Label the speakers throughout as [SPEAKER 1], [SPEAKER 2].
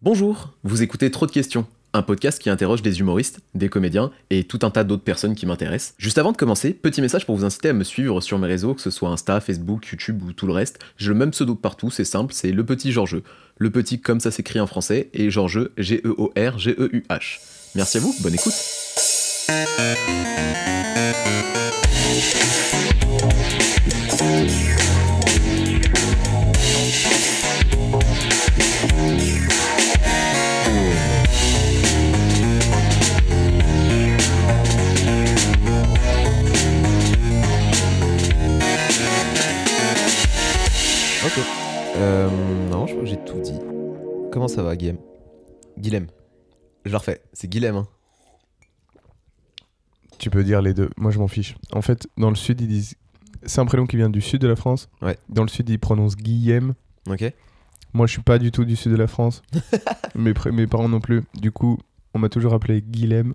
[SPEAKER 1] Bonjour, vous écoutez Trop de questions, un podcast qui interroge des humoristes, des comédiens et tout un tas d'autres personnes qui m'intéressent. Juste avant de commencer, petit message pour vous inciter à me suivre sur mes réseaux, que ce soit Insta, Facebook, YouTube ou tout le reste. J'ai le même pseudo partout, c'est simple, c'est le petit Georgeux. Le petit comme ça s'écrit en français et Georgeux, Georgeuh. Merci à vous, bonne écoute. Ok. Non, je crois que j'ai tout dit. Comment ça va, Guillaume? Guilhem. Je le refais, c'est Guilhem. Hein.
[SPEAKER 2] Tu peux dire les deux, moi je m'en fiche. En fait, dans le sud, ils disent... C'est un prénom qui vient du sud de la France.
[SPEAKER 1] Ouais.
[SPEAKER 2] Dans le sud, ils prononcent Guillem.
[SPEAKER 1] Ok.
[SPEAKER 2] Moi, je suis pas du tout du sud de la France. mes parents non plus. Du coup, on m'a toujours appelé Guilhem.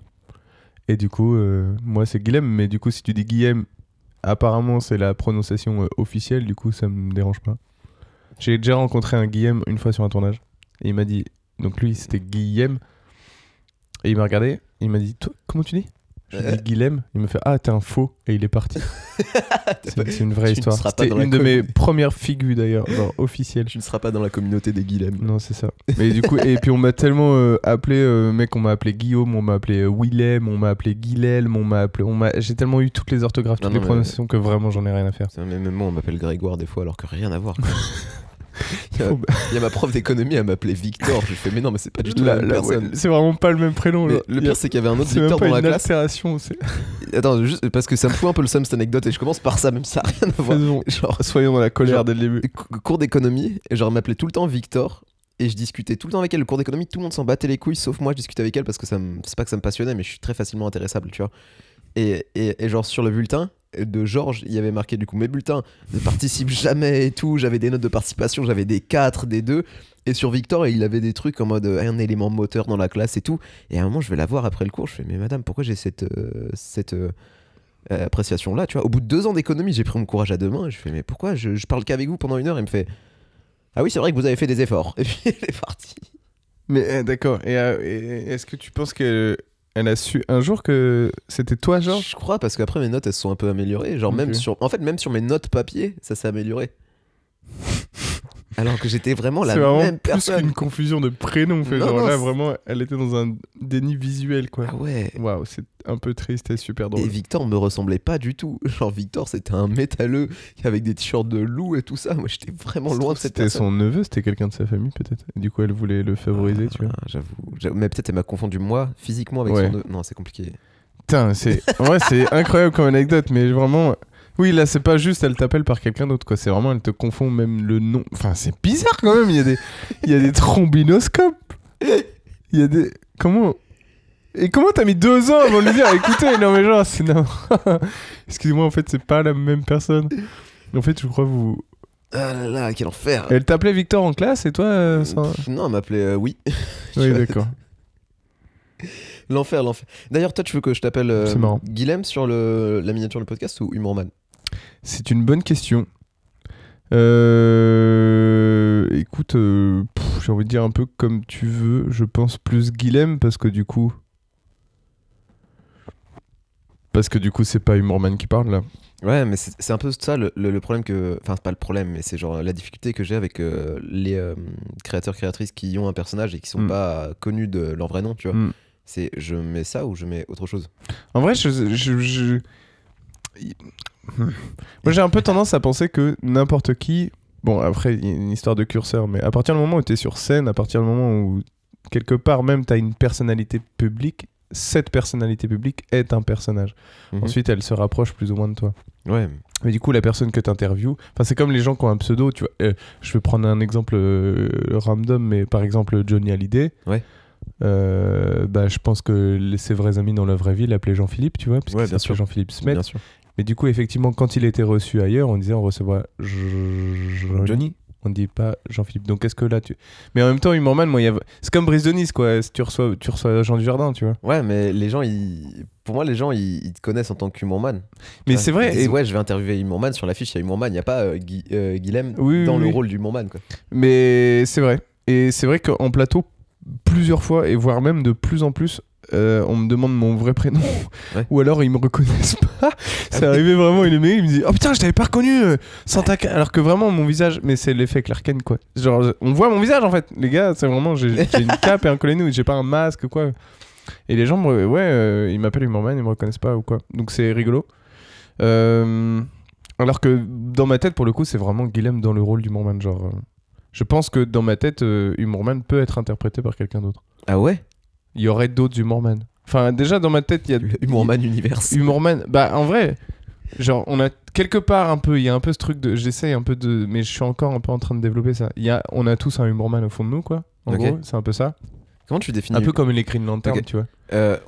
[SPEAKER 2] Et du coup, moi c'est Guilhem. Mais du coup, si tu dis Guillem, apparemment, c'est la prononciation officielle. Du coup, ça me dérange pas. J'ai déjà rencontré un Guillem une fois sur un tournage. Et il m'a dit... Donc lui, c'était Guillem. Et il m'a regardé. Et il m'a dit, toi, comment tu dis? Je lui ai dit Guilhem. Il me fait, ah, t'es un faux. Et il est parti. c'est une vraie histoire. C'était une de mes premières figures d'ailleurs, genre officielle.
[SPEAKER 1] Tu ne seras pas dans la communauté des Guilhem.
[SPEAKER 2] Non, c'est ça. Mais du coup, et puis on m'a tellement appelé, mec, on m'a appelé Guillaume, on m'a appelé Willem, on m'a appelé Guilhelm, j'ai tellement eu toutes les orthographes, toutes les prononciations que vraiment j'en ai rien à faire.
[SPEAKER 1] Même moi, on m'appelle Grégoire des fois alors que rien à voir. Il y a ma prof d'économie, elle m'appelait Victor. Je fais, mais non, mais c'est pas du tout la même personne.
[SPEAKER 2] Ouais, c'est vraiment pas le même prénom.
[SPEAKER 1] Le pire, c'est qu'il y avait un autre Victor dans la classe.
[SPEAKER 2] C'est
[SPEAKER 1] Attends, juste parce que ça me fout un peu le seum cette anecdote et je commence par ça, même ça n'a rien à voir.
[SPEAKER 2] Genre, soyons dans la colère dès le début.
[SPEAKER 1] Cours d'économie, et genre, elle m'appelait tout le temps Victor. Et je discutais tout le temps avec elle. Le cours d'économie, tout le monde s'en battait les couilles, sauf moi, je discutais avec elle parce que c'est pas que ça me passionnait, mais je suis très facilement intéressable, tu vois. Et genre, sur le bulletin de Georges, il y avait marqué du coup mes bulletins ne participent jamais et tout. J'avais des notes de participation, j'avais des 4, des 2. Et sur Victor, il avait des trucs en mode un élément moteur dans la classe et tout. Et à un moment, je vais la voir après le cours. Je fais, mais madame, pourquoi j'ai cette appréciation-là, tu vois? Au bout de 2 ans d'économie, j'ai pris mon courage à 2 mains. Et je fais, mais pourquoi je parle qu'avec vous pendant 1 heure? Et il me fait, ah oui, c'est vrai que vous avez fait des efforts. Et puis, elle est partie.
[SPEAKER 2] Mais d'accord. Et est-ce que tu penses que elle a su un jour que c'était toi, genre?
[SPEAKER 1] Je crois, parce qu'après mes notes elles se sont un peu améliorées. Genre,
[SPEAKER 2] okay.
[SPEAKER 1] même sur mes notes papier, ça s'est amélioré. Alors que j'étais vraiment la même personne.
[SPEAKER 2] C'est une confusion de prénoms. Là, vraiment, elle était dans un déni visuel, quoi.
[SPEAKER 1] Ah ouais.
[SPEAKER 2] Waouh, c'est un peu triste et super drôle.
[SPEAKER 1] Et Victor me ressemblait pas du tout. Genre, Victor, c'était un métalleux avec des t-shirts de loup et tout ça. Moi, j'étais vraiment loin de cette personne.
[SPEAKER 2] C'était son neveu, c'était quelqu'un de sa famille, peut-être. Et du coup, elle voulait le favoriser, tu vois.
[SPEAKER 1] J'avoue. Mais peut-être elle m'a confondu moi, physiquement, avec son neveu. Non, c'est compliqué.
[SPEAKER 2] Putain, c'est incroyable comme anecdote, mais vraiment... Oui, là, c'est pas juste elle t'appelle par quelqu'un d'autre, quoi. C'est vraiment, elle te confond même le nom. Enfin, c'est bizarre quand même. Il y a des trombinoscopes. Il y a des... Comment t'as mis 2 ans avant de lui dire, écoutez, non mais genre, c'est excusez-moi, en fait, c'est pas la même personne. En fait, je crois vous...
[SPEAKER 1] Ah là là, quel enfer.
[SPEAKER 2] Elle t'appelait Victor en classe et toi ça...
[SPEAKER 1] Non, elle m'appelait oui.
[SPEAKER 2] Oui, d'accord.
[SPEAKER 1] L'enfer. D'ailleurs, toi, tu veux que je t'appelle Guilhem sur la miniature du podcast ou Humorman?
[SPEAKER 2] C'est une bonne question. Écoute, j'ai envie de dire un peu comme tu veux. Je pense plus Guilhem parce que du coup, c'est pas Humorman qui parle là.
[SPEAKER 1] Ouais, mais c'est un peu ça le problème que... Enfin, c'est pas le problème, mais c'est genre la difficulté que j'ai avec les créateurs-créatrices qui ont un personnage et qui sont pas connus de leur vrai nom, tu vois. C'est je mets ça ou je mets autre chose.
[SPEAKER 2] En vrai, moi j'ai un peu tendance à penser que n'importe qui... Bon, après, il y a une histoire de curseur, mais à partir du moment où t'es sur scène, à partir du moment où quelque part même t'as une personnalité publique, cette personnalité publique est un personnage. Ensuite, elle se rapproche plus ou moins de toi.
[SPEAKER 1] Ouais.
[SPEAKER 2] Mais du coup, la personne que t'interviews... Enfin, c'est comme les gens qui ont un pseudo, tu vois. Je vais prendre un exemple random, mais par exemple Johnny Hallyday.
[SPEAKER 1] Ouais.
[SPEAKER 2] Je pense que ses vrais amis dans la vraie vie l'appelaient Jean-Philippe, tu vois, parce que c'est Jean-Philippe Smet.
[SPEAKER 1] Bien sûr.
[SPEAKER 2] Mais du coup, effectivement, quand il était reçu ailleurs, on disait on recevra Johnny, on dit pas Jean-Philippe. Donc est-ce que là tu... Mais en même temps, Humorman, moi, c'est comme Brise de Nice, quoi. Si tu reçois Jean Dujardin, tu vois.
[SPEAKER 1] Ouais, mais les gens, pour moi, les gens, ils te connaissent en tant qu'Humorman.
[SPEAKER 2] Mais c'est vrai.
[SPEAKER 1] Ils disent, ouais, je vais interviewer Humorman, sur l'affiche, il y a Humorman, il n'y a pas Guilhem dans le rôle d'Humorman, quoi.
[SPEAKER 2] Mais c'est vrai. Et c'est vrai qu'en plateau, plusieurs fois, et voire même de plus en plus, on me demande mon vrai prénom,
[SPEAKER 1] Ouais.
[SPEAKER 2] ou alors ils me reconnaissent pas. C'est arrivé vraiment, il est meilleur, il me dit oh putain, je t'avais pas reconnu sans ta alors que vraiment mon visage, mais c'est l'effet Clark Kent quoi. Genre, on voit mon visage en fait, les gars, c'est vraiment, j'ai une cape et un collet nu, j'ai pas un masque quoi. Et les gens, ils m'appellent Humorman, ils me reconnaissent pas ou quoi. Donc c'est rigolo. Alors que dans ma tête, pour le coup, c'est vraiment Guilhem dans le rôle d'Humorman. Genre, je pense que dans ma tête, Humorman peut être interprété par quelqu'un d'autre.
[SPEAKER 1] Ah ouais?
[SPEAKER 2] Il y aurait d'autres Humorman. Enfin, déjà dans ma tête, il y a
[SPEAKER 1] Humorman Universe.
[SPEAKER 2] Humorman. Bah, en vrai, genre, on a quelque part un peu, il y a un peu ce truc de, j'essaye un peu de, mais je suis encore un peu en train de développer ça. On a tous un Humorman au fond de nous, quoi. En gros, c'est un peu ça.
[SPEAKER 1] Comment tu définis?
[SPEAKER 2] Un peu comme les Green Lantern,
[SPEAKER 1] Ok.
[SPEAKER 2] tu vois.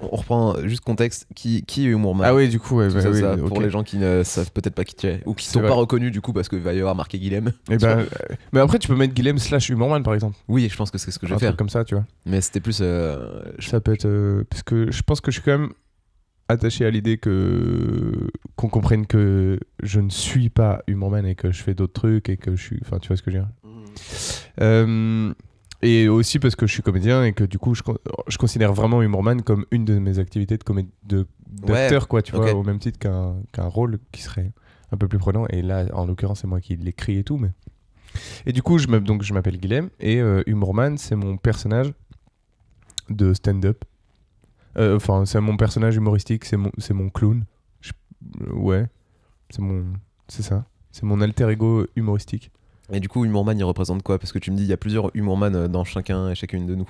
[SPEAKER 1] On reprend juste contexte. Qui est Humorman?
[SPEAKER 2] Ah oui, du coup, ouais,
[SPEAKER 1] Tout
[SPEAKER 2] bah,
[SPEAKER 1] ça,
[SPEAKER 2] oui,
[SPEAKER 1] ça,
[SPEAKER 2] ok.
[SPEAKER 1] pour les gens qui ne savent peut-être pas qui tu es ou qui
[SPEAKER 2] C'est
[SPEAKER 1] sont
[SPEAKER 2] vrai.
[SPEAKER 1] pas reconnus du coup parce qu'il va y avoir marqué Guilhem.
[SPEAKER 2] Et ben, mais après, tu peux mettre Guilhem / Humorman, par exemple.
[SPEAKER 1] Oui, je pense que c'est ce que je
[SPEAKER 2] Un
[SPEAKER 1] vais faire.
[SPEAKER 2] truc comme ça, tu vois.
[SPEAKER 1] Mais c'était plus.
[SPEAKER 2] Ça peut être parce que je pense que je suis quand même attaché à l'idée qu'on comprenne que je ne suis pas Humorman et que je fais d'autres trucs et que je suis, enfin tu vois ce que je veux dire. Et aussi parce que je suis comédien et que du coup je considère vraiment Humorman comme une de mes activités d'acteur, quoi, tu vois,
[SPEAKER 1] ok.
[SPEAKER 2] au même titre qu'un rôle qui serait un peu plus prenant. Et là, en l'occurrence, c'est moi qui l'écris et tout, mais. Et du coup, je m'appelle Guilhem et Humorman, c'est mon personnage de stand-up. Enfin, c'est mon personnage humoristique, c'est mon clown. Ouais, c'est ça. C'est mon alter ego humoristique.
[SPEAKER 1] Et du coup, Humorman, il représente quoi? Parce que tu me dis, il y a plusieurs Humorman dans chacun et chacune de nous.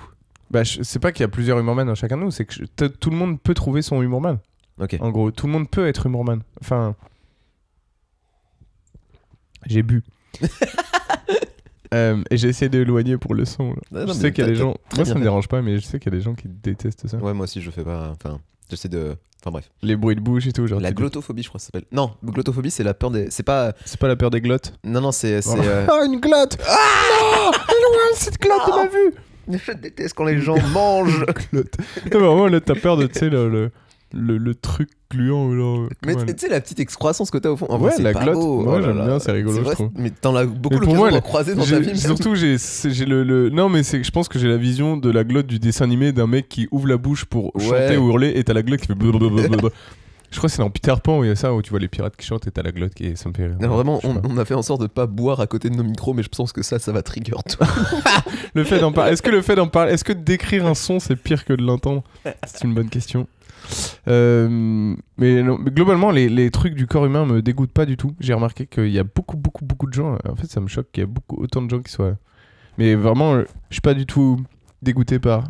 [SPEAKER 2] Bah, c'est pas qu'il y a plusieurs humorman dans chacun de nous, c'est que tout le monde peut trouver son humorman.
[SPEAKER 1] Ok.
[SPEAKER 2] En gros, tout le monde peut être humorman. Enfin, j'ai bu. Et j'ai essayé d'éloigner pour le son.
[SPEAKER 1] Non,
[SPEAKER 2] Je
[SPEAKER 1] mais
[SPEAKER 2] sais qu'il y a des gens.
[SPEAKER 1] très
[SPEAKER 2] Moi,
[SPEAKER 1] bien
[SPEAKER 2] ça me
[SPEAKER 1] fait.
[SPEAKER 2] dérange pas, mais je sais qu'il y a des gens qui détestent ça.
[SPEAKER 1] Ouais, moi aussi, je fais pas. Enfin, j'essaie de. Enfin, bref.
[SPEAKER 2] Les bruits de bouche et tout. Genre,
[SPEAKER 1] La glottophobie, je crois que ça s'appelle. Non, glottophobie, c'est la peur des. C'est pas.
[SPEAKER 2] c'est pas la peur des glottes.
[SPEAKER 1] Non, c'est.
[SPEAKER 2] Ah, une glotte. Non, loin cette glotte de ma vue.
[SPEAKER 1] Je déteste quand les gens mangent.
[SPEAKER 2] Glotte. Non, mais vraiment, là, t'as peur de, tu sais, le truc gluant. Genre,
[SPEAKER 1] Mais
[SPEAKER 2] comment
[SPEAKER 1] tu sais, la petite excroissance que t'as au fond. En
[SPEAKER 2] Ouais,
[SPEAKER 1] vrai, c'est
[SPEAKER 2] la
[SPEAKER 1] pas
[SPEAKER 2] glotte.
[SPEAKER 1] beau.
[SPEAKER 2] Moi,
[SPEAKER 1] Oh là
[SPEAKER 2] j'aime
[SPEAKER 1] là.
[SPEAKER 2] bien, c'est rigolo,
[SPEAKER 1] C'est
[SPEAKER 2] je
[SPEAKER 1] vrai,
[SPEAKER 2] trouve.
[SPEAKER 1] mais t'en as beaucoup
[SPEAKER 2] Mais pour
[SPEAKER 1] l'occasion
[SPEAKER 2] moi,
[SPEAKER 1] d'en croiser dans ta vie. même.
[SPEAKER 2] surtout, j'ai le. Non, mais je pense que j'ai la vision de la glotte du dessin animé d'un mec qui ouvre la bouche pour
[SPEAKER 1] Ouais.
[SPEAKER 2] chanter ou hurler et t'as la glotte qui fait. Blablabla. Je crois que c'est dans Peter Pan où il y a ça, où tu vois les pirates qui chantent et t'as la glotte qui. Ça me fait rire.
[SPEAKER 1] Non, vraiment,
[SPEAKER 2] Je sais pas.
[SPEAKER 1] on a fait en sorte de pas boire à côté de nos micros, mais je pense que ça va trigger tout.
[SPEAKER 2] Le fait d'en parler. Est-ce que le fait d'en parler. Est-ce que d'écrire un son c'est pire que de l'entendre? C'est une bonne question. Mais globalement, les trucs du corps humain me dégoûtent pas du tout. J'ai remarqué qu'il y a beaucoup de gens. En fait, ça me choque qu'il y a autant de gens qui soient. Mais vraiment, je suis pas du tout dégoûté par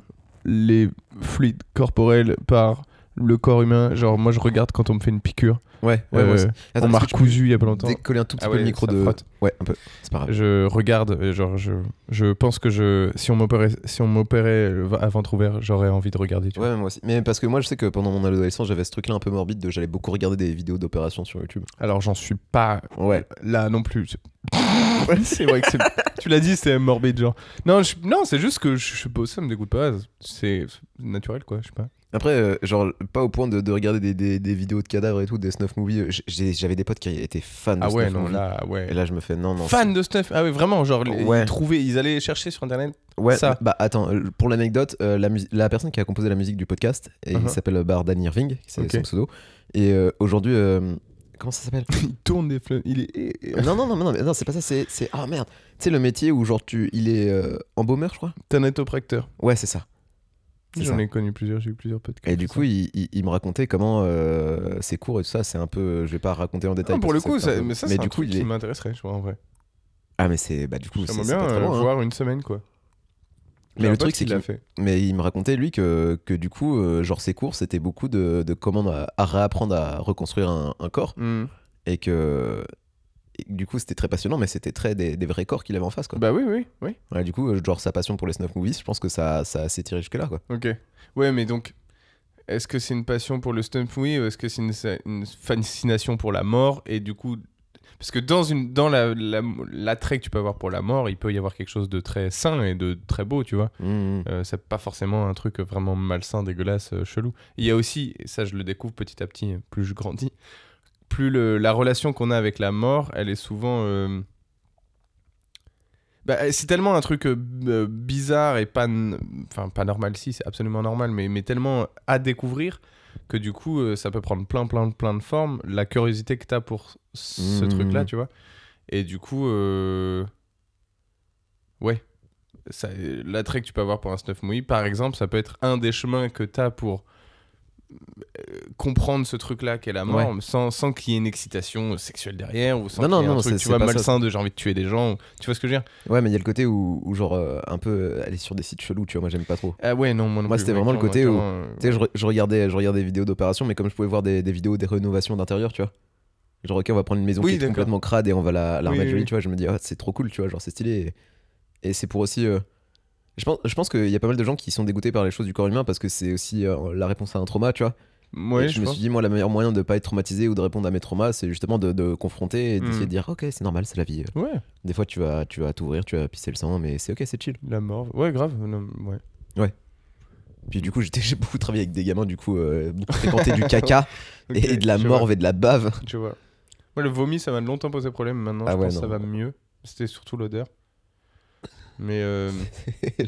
[SPEAKER 2] les fluides corporels, par le corps humain. Genre, moi, je regarde quand on me fait une piqûre.
[SPEAKER 1] Ouais, moi aussi. Attends,
[SPEAKER 2] On m'a
[SPEAKER 1] est-ce que tu
[SPEAKER 2] recousu il y a pas longtemps.
[SPEAKER 1] peux décoller un tout petit
[SPEAKER 2] Ah
[SPEAKER 1] peu le
[SPEAKER 2] ouais,
[SPEAKER 1] micro
[SPEAKER 2] ça
[SPEAKER 1] de.
[SPEAKER 2] frotte.
[SPEAKER 1] Ouais, un peu. C'est pas grave.
[SPEAKER 2] Je regarde, genre, je pense que si on m'opérait à ventre ouvert, j'aurais envie de regarder. Tu vois.
[SPEAKER 1] Ouais, moi aussi. Mais parce que moi, je sais que pendant mon adolescence, j'avais ce truc-là un peu morbide de j'allais beaucoup regarder des vidéos d'opérations sur YouTube.
[SPEAKER 2] Alors, j'en suis pas
[SPEAKER 1] Ouais.
[SPEAKER 2] là non plus. C'est vrai que tu l'as dit, c'est morbide, genre. Non, non, c'est juste que je sais pas, ça me dégoûte pas. C'est naturel, quoi, je sais pas.
[SPEAKER 1] Après, genre, pas au point de regarder des vidéos de cadavres et tout, des snuff movies. J'avais des potes qui étaient fans de
[SPEAKER 2] Ah ouais,
[SPEAKER 1] snuff
[SPEAKER 2] non,
[SPEAKER 1] movies.
[SPEAKER 2] là, ouais.
[SPEAKER 1] Et là, je me fais non.
[SPEAKER 2] Fan de stuff. Ah oui, vraiment, genre,
[SPEAKER 1] Ouais.
[SPEAKER 2] ils allaient chercher sur internet.
[SPEAKER 1] Ouais,
[SPEAKER 2] ça.
[SPEAKER 1] bah attends, pour l'anecdote, la personne qui a composé la musique du podcast, et il s'appelle Bardan Irving, c'est
[SPEAKER 2] Ok.
[SPEAKER 1] son pseudo. Et aujourd'hui, comment ça s'appelle?
[SPEAKER 2] Il tourne des fleurs. Il est.
[SPEAKER 1] Non, c'est pas ça, c'est. Ah merde! Tu sais, le métier où genre il est embaumeur, je crois?
[SPEAKER 2] Thanatopracteur.
[SPEAKER 1] Ouais, c'est ça. C'est
[SPEAKER 2] J'en
[SPEAKER 1] ça.
[SPEAKER 2] ai connu plusieurs, j'ai eu plusieurs podcasts.
[SPEAKER 1] Et du coup, il me racontait comment ses cours et tout ça, c'est un peu. Je vais pas raconter en détail.
[SPEAKER 2] Non, pour le
[SPEAKER 1] parce que
[SPEAKER 2] coup,
[SPEAKER 1] c'est un peu-
[SPEAKER 2] mais ça,
[SPEAKER 1] mais
[SPEAKER 2] c'est
[SPEAKER 1] du
[SPEAKER 2] un
[SPEAKER 1] coup,
[SPEAKER 2] truc
[SPEAKER 1] il est.
[SPEAKER 2] qui m'intéresserait, je vois, en vrai.
[SPEAKER 1] Ah, mais c'est. Bah, du coup,
[SPEAKER 2] J'aimerais
[SPEAKER 1] c'est
[SPEAKER 2] bien
[SPEAKER 1] pas très loin. Hein.
[SPEAKER 2] voir une semaine, quoi.
[SPEAKER 1] Mais
[SPEAKER 2] J'ai
[SPEAKER 1] le
[SPEAKER 2] un pote
[SPEAKER 1] truc,
[SPEAKER 2] qui
[SPEAKER 1] c'est
[SPEAKER 2] l'a
[SPEAKER 1] qu'il
[SPEAKER 2] fait.
[SPEAKER 1] mais il me racontait, lui, que du coup, genre, ses cours, c'était beaucoup de comment à réapprendre à reconstruire un corps. Et que du coup, c'était très passionnant, mais c'était très des vrais corps qu'il avait en face, quoi.
[SPEAKER 2] Bah oui.
[SPEAKER 1] Ouais, du coup, genre, sa passion pour les snuff movies, je pense que ça a s'étiré jusque-là, quoi.
[SPEAKER 2] Ok. Ouais, mais donc, est-ce que c'est une passion pour le stunt movie ou est-ce que c'est une fascination pour la mort? Et du coup, parce que dans l'attrait que tu peux avoir pour la mort, il peut y avoir quelque chose de très sain et de très beau, tu vois. C'est pas forcément un truc vraiment malsain, dégueulasse, chelou. Il y a aussi, et ça je le découvre petit à petit, plus je grandis, plus la relation qu'on a avec la mort, elle est souvent... Bah, c'est tellement un truc bizarre et pas normal, si c'est absolument normal, mais tellement à découvrir que du coup ça peut prendre plein de formes, la curiosité que t'as pour ce truc là, tu vois, et du coup ouais, l'attrait que tu peux avoir pour un snuff movie par exemple, ça peut être un des chemins que t'as pour comprendre ce truc là qu'est la mort, sans qu'il y ait une excitation sexuelle derrière, ou sans qu'il y ait un truc tu vois malsain de j'ai envie de tuer des gens, tu vois ce que je veux dire.
[SPEAKER 1] Ouais, mais il y a le côté où genre un peu aller sur des sites chelous, tu vois, moi j'aime pas trop.
[SPEAKER 2] Ah ouais, non, moi non
[SPEAKER 1] moi
[SPEAKER 2] plus,
[SPEAKER 1] c'était vraiment le côté où tu sais, je regardais des vidéos d'opération, mais comme je pouvais voir des vidéos des rénovations d'intérieur, tu vois, genre ok, on va prendre une maison qui est complètement crade et on va la remettre jolie, tu vois, je me dis ah, c'est trop cool, tu vois, genre c'est stylé, et c'est pour aussi je pense qu'il y a pas mal de gens qui sont dégoûtés par les choses du corps humain parce que c'est aussi la réponse à un trauma, tu vois.
[SPEAKER 2] Ouais,
[SPEAKER 1] je me suis dit, moi, le meilleur moyen de pas être traumatisé ou de répondre à mes traumas, c'est justement de confronter et d'essayer de dire, ok, c'est normal, c'est la vie.
[SPEAKER 2] Ouais.
[SPEAKER 1] Des fois, tu vas t'ouvrir, tu vas pisser le sang, mais c'est ok, c'est chill.
[SPEAKER 2] La mort, ouais, grave. Non, ouais.
[SPEAKER 1] Puis du coup, j'ai beaucoup travaillé avec des gamins, du coup, beaucoup fréquenté du caca et de la morve et de la bave.
[SPEAKER 2] Tu vois. Moi, le vomi, ça m'a longtemps posé problème. Maintenant, je pense que ça va mieux. C'était surtout l'odeur. Mais
[SPEAKER 1] le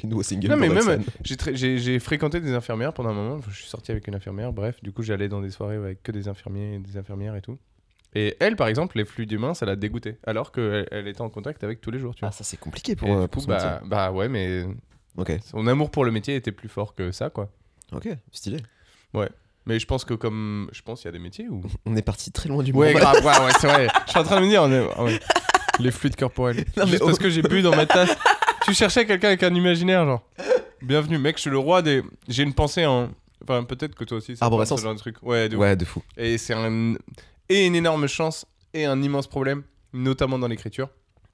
[SPEAKER 1] nouveau single.
[SPEAKER 2] Non, mais même j'ai fréquenté des infirmières pendant un moment. Je suis sorti avec une infirmière. Bref, du coup, j'allais dans des soirées avec que des infirmiers et des infirmières et tout. Et elle, par exemple, les fluides humains, ça l'a dégoûté. Alors qu'elle était en contact avec tous les jours. Tu vois.
[SPEAKER 1] Ah, ça c'est compliqué pour
[SPEAKER 2] ce métier. Bah ouais, mais son amour pour le métier était plus fort que ça, quoi.
[SPEAKER 1] Ok, stylé.
[SPEAKER 2] Ouais. Mais je pense qu'il y a des métiers où
[SPEAKER 1] on est parti très loin du
[SPEAKER 2] monde. Ouais, grave. Ouais, c'est vrai. Je suis en train de me dire, les fluides corporels. Non, juste parce que j'ai bu dans ma tasse. Tu cherchais quelqu'un avec un imaginaire, genre. Bienvenue, mec, je suis le roi des. J'ai une pensée en. Enfin, peut-être que toi aussi.
[SPEAKER 1] Arborescence.
[SPEAKER 2] Ce genre de truc. Ouais,
[SPEAKER 1] de fou.
[SPEAKER 2] Et c'est une énorme chance et un immense problème, notamment dans l'écriture.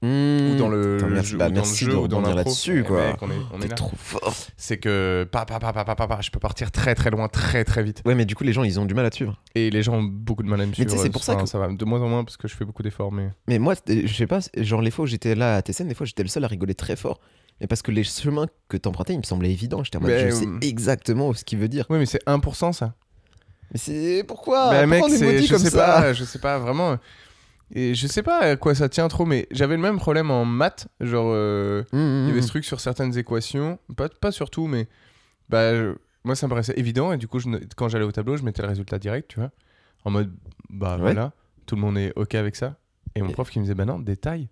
[SPEAKER 2] Ou dans le jeu,
[SPEAKER 1] merci
[SPEAKER 2] ou dans l'impro.
[SPEAKER 1] Là-dessus, quoi.
[SPEAKER 2] Mec, on est là.
[SPEAKER 1] Trop fort.
[SPEAKER 2] C'est que je peux partir très très loin, très très vite.
[SPEAKER 1] Ouais, mais du coup, les gens, ils ont du mal à te suivre.
[SPEAKER 2] Et les gens ont beaucoup de mal à me suivre.
[SPEAKER 1] Mais c'est pour ça que
[SPEAKER 2] ça va de moins en moins parce que je fais beaucoup d'efforts.
[SPEAKER 1] Mais moi, je sais pas, genre les fois où j'étais là à TSN, des fois, j'étais le seul à rigoler très fort. Mais parce que les chemins que t'empruntais, ils me semblaient évidents. J'étais en mode, je sais exactement ce qu'il veut dire.
[SPEAKER 2] Oui, mais c'est 1% ça.
[SPEAKER 1] Mais c'est pourquoi
[SPEAKER 2] bah, mec,
[SPEAKER 1] je
[SPEAKER 2] sais pas vraiment. Et je sais pas à quoi ça tient trop, mais j'avais le même problème en maths. Genre, il y avait ce truc sur certaines équations, pas sur tout, mais moi ça me paraissait évident. Et du coup, quand j'allais au tableau, je mettais le résultat direct, tu vois. En mode, voilà, tout le monde est OK avec ça. Et mon prof qui me disait, bah non, détail.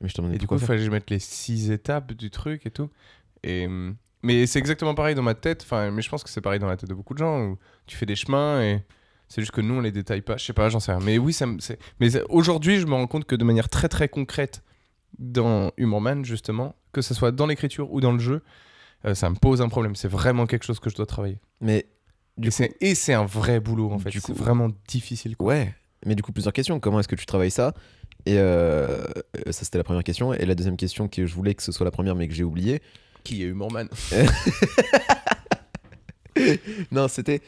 [SPEAKER 1] Mais je te demandais
[SPEAKER 2] et du coup, il fallait que je mette les 6 étapes du truc et tout. Mais c'est exactement pareil dans ma tête. Mais je pense que c'est pareil dans la tête de beaucoup de gens où tu fais des chemins et. C'est juste que nous, on les détaille pas. Je sais pas, j'en sais rien. Mais oui, aujourd'hui, je me rends compte que de manière très très concrète, dans Humorman, justement, que ce soit dans l'écriture ou dans le jeu, ça me pose un problème. C'est vraiment quelque chose que je dois travailler.
[SPEAKER 1] Mais
[SPEAKER 2] c'est un vrai boulot, en fait. C'est vraiment difficile, quoi.
[SPEAKER 1] Ouais. Mais du coup, plusieurs questions. Comment est-ce que tu travailles ça ? Et ça, c'était la première question. Et la deuxième question, que je voulais que ce soit la première, mais que j'ai oublié.
[SPEAKER 2] Qui est Humorman ?
[SPEAKER 1] Non, c'était.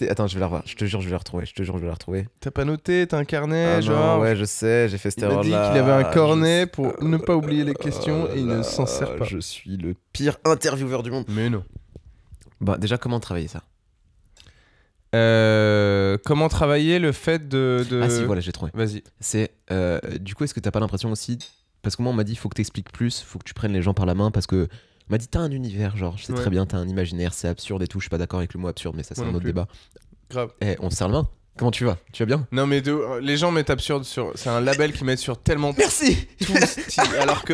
[SPEAKER 1] Attends, je vais la revoir. Je te jure, je vais la retrouver.
[SPEAKER 2] T'as pas noté ? T'as un carnet, genre.
[SPEAKER 1] Non, ouais, je sais, j'ai fait cette erreur-là.
[SPEAKER 2] Il m'a dit qu'il avait un cornet pour ne pas oublier les questions et il ne s'en sert pas.
[SPEAKER 1] Je suis le pire intervieweur du monde.
[SPEAKER 2] Mais non.
[SPEAKER 1] Bah, déjà, comment travailler ça ?
[SPEAKER 2] Comment travailler le fait de...
[SPEAKER 1] Ah si, voilà, j'ai trouvé.
[SPEAKER 2] Vas-y.
[SPEAKER 1] C'est, du coup, est-ce que t'as pas l'impression aussi... Parce que moi, on m'a dit, faut que t'expliques plus, faut que tu prennes les gens par la main, parce que... On m'a dit, t'as un univers, genre, je sais très bien, t'as un imaginaire, c'est absurde et tout. Je suis pas d'accord avec le mot absurde, mais ça, c'est un autre débat.
[SPEAKER 2] Grave.
[SPEAKER 1] On se serre la main. Comment tu vas ? Tu vas bien ?
[SPEAKER 2] Non, mais les gens mettent absurde sur. C'est un label qu'ils mettent sur tellement.
[SPEAKER 1] Merci.
[SPEAKER 2] Tout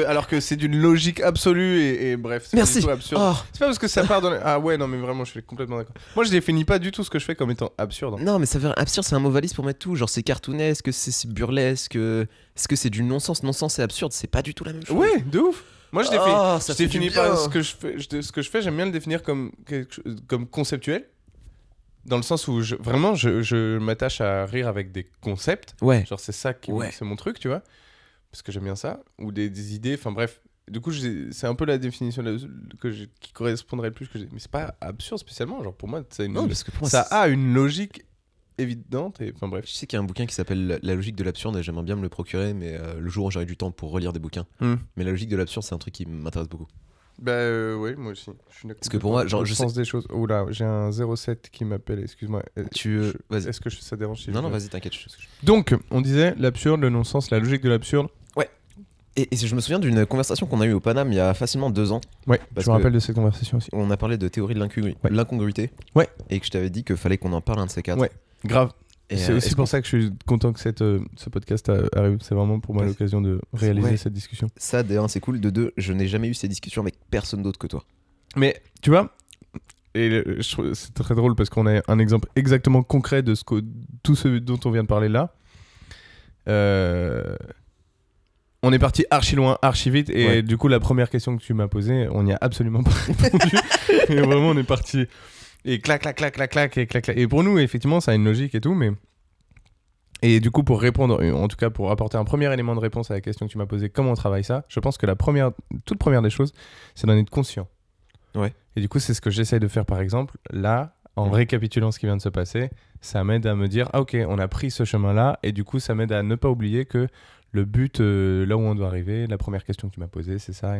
[SPEAKER 2] alors que c'est d'une logique absolue et bref. C'est
[SPEAKER 1] Merci.
[SPEAKER 2] Pas du tout absurde. Oh. C'est pas parce que ça part dans. Ah ouais, non, mais vraiment, je suis complètement d'accord. Moi, je définis pas du tout ce que je fais comme étant absurde.
[SPEAKER 1] Non, mais ça veut absurde, c'est un mot valise pour mettre tout. Genre, c'est cartoonesque, c'est burlesque. Est-ce que c'est du non-sens ? Non-sens et absurde, c'est pas du tout la même chose.
[SPEAKER 2] Ouais, de ouf. Moi, je définis pas ce que je fais. J'aime bien le définir comme conceptuel. Dans le sens où je m'attache à rire avec des concepts.
[SPEAKER 1] Ouais.
[SPEAKER 2] Genre, c'est ça c'est mon truc, tu vois. Parce que j'aime bien ça. Ou des idées. Enfin, bref. Du coup, c'est un peu la définition qui correspondrait le plus. Mais c'est pas absurde spécialement. Genre, pour moi, ça a une logique évidente. Enfin, bref.
[SPEAKER 1] Je sais qu'il y a un bouquin qui s'appelle La logique de l'absurde et j'aimerais bien me le procurer, mais le jour où j'aurai du temps pour relire des bouquins. Mais la logique de l'absurde, c'est un truc qui m'intéresse beaucoup.
[SPEAKER 2] Bah ouais, moi aussi.
[SPEAKER 1] Parce que pour moi, genre,
[SPEAKER 2] je sens des choses. Oula, j'ai un 07 qui m'appelle, excuse-moi.
[SPEAKER 1] Vas-y.
[SPEAKER 2] Est-ce que ça dérange si
[SPEAKER 1] Non, vas-y, t'inquiète.
[SPEAKER 2] Donc, on disait l'absurde, le non-sens, la logique de l'absurde.
[SPEAKER 1] Ouais. Et je me souviens d'une conversation qu'on a eue au Paname il y a facilement 2 ans.
[SPEAKER 2] Ouais,
[SPEAKER 1] Parce
[SPEAKER 2] je me
[SPEAKER 1] que-
[SPEAKER 2] rappelle de cette conversation aussi.
[SPEAKER 1] On a parlé de théorie de l'incongruité.
[SPEAKER 2] Ouais.
[SPEAKER 1] Et que je t'avais dit qu'il fallait qu'on en parle un de ces 4.
[SPEAKER 2] Ouais, grave.
[SPEAKER 1] Et,
[SPEAKER 2] C'est aussi
[SPEAKER 1] est-ce
[SPEAKER 2] pour ça que je suis content que ce podcast arrive. C'est vraiment pour moi
[SPEAKER 1] Ouais.
[SPEAKER 2] l'occasion de réaliser
[SPEAKER 1] Ouais.
[SPEAKER 2] cette discussion.
[SPEAKER 1] Ça, de 1, c'est cool. De 2, je n'ai jamais eu ces discussions avec personne d'autre que toi.
[SPEAKER 2] Mais tu vois, je trouve c'est très drôle parce qu'on a un exemple exactement concret de tout ce dont on vient de parler là. On est parti archi loin, archi vite, et
[SPEAKER 1] Ouais.
[SPEAKER 2] du coup la première question que tu m'as posée, on n'y a absolument pas répondu. Et vraiment on est parti et clac clac clac clac clac et clac clac. Et pour nous effectivement ça a une logique et tout, mais et du coup pour répondre, en tout cas pour apporter un premier élément de réponse à la question que tu m'as posée, comment on travaille ça, je pense que toute première des choses, c'est d'en être conscient.
[SPEAKER 1] Ouais.
[SPEAKER 2] Et du coup c'est ce que j'essaye de faire par exemple là, en récapitulant ce qui vient de se passer, ça m'aide à me dire ah ok on a pris ce chemin là, et du coup ça m'aide à ne pas oublier que le but, là où on doit arriver, la première question que tu m'as posée, c'est ça.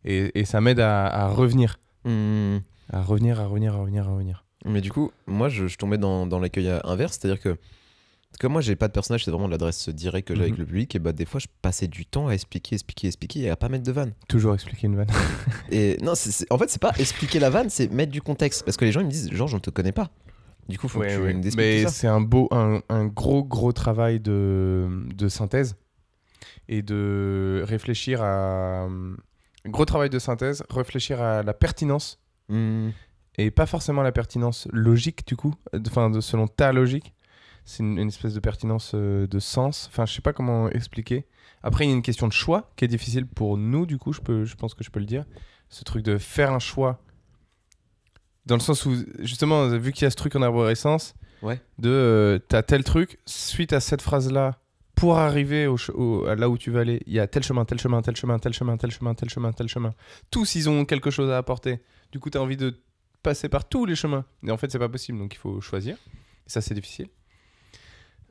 [SPEAKER 2] Et ça m'aide à revenir.
[SPEAKER 1] Hmm.
[SPEAKER 2] À revenir.
[SPEAKER 1] Mais du coup, moi, je tombais dans l'accueil inverse. C'est-à-dire que comme moi, j'ai pas de personnage, c'est vraiment l'adresse directe que j'ai avec le public. Et bah, des fois, je passais du temps à expliquer et à pas mettre de vanne.
[SPEAKER 2] Toujours expliquer une vanne.
[SPEAKER 1] Et non, en fait, c'est pas expliquer la vanne, c'est mettre du contexte. Parce que les gens, ils me disent, genre, je ne te connais pas. Du coup, faut que tu me expliques
[SPEAKER 2] Mais
[SPEAKER 1] tout ça.
[SPEAKER 2] c'est un gros travail de synthèse. Et de réfléchir à... Gros travail de synthèse, réfléchir à la pertinence.
[SPEAKER 1] Hmm.
[SPEAKER 2] Et pas forcément la pertinence logique, du coup. Enfin, selon ta logique. C'est une espèce de pertinence de sens. Enfin, je sais pas comment expliquer. Après, il y a une question de choix qui est difficile pour nous, du coup, je pense que je peux le dire. Ce truc de faire un choix. Dans le sens où, justement, vu qu'il y a ce truc en arborescence,
[SPEAKER 1] Ouais.
[SPEAKER 2] t'as tel truc, suite à cette phrase-là, pour arriver à là où tu vas aller, il y a tel chemin. Tous, ils ont quelque chose à apporter. Du coup, t'as envie de passer par tous les chemins. Et en fait, c'est pas possible, donc il faut choisir. Et ça, c'est difficile.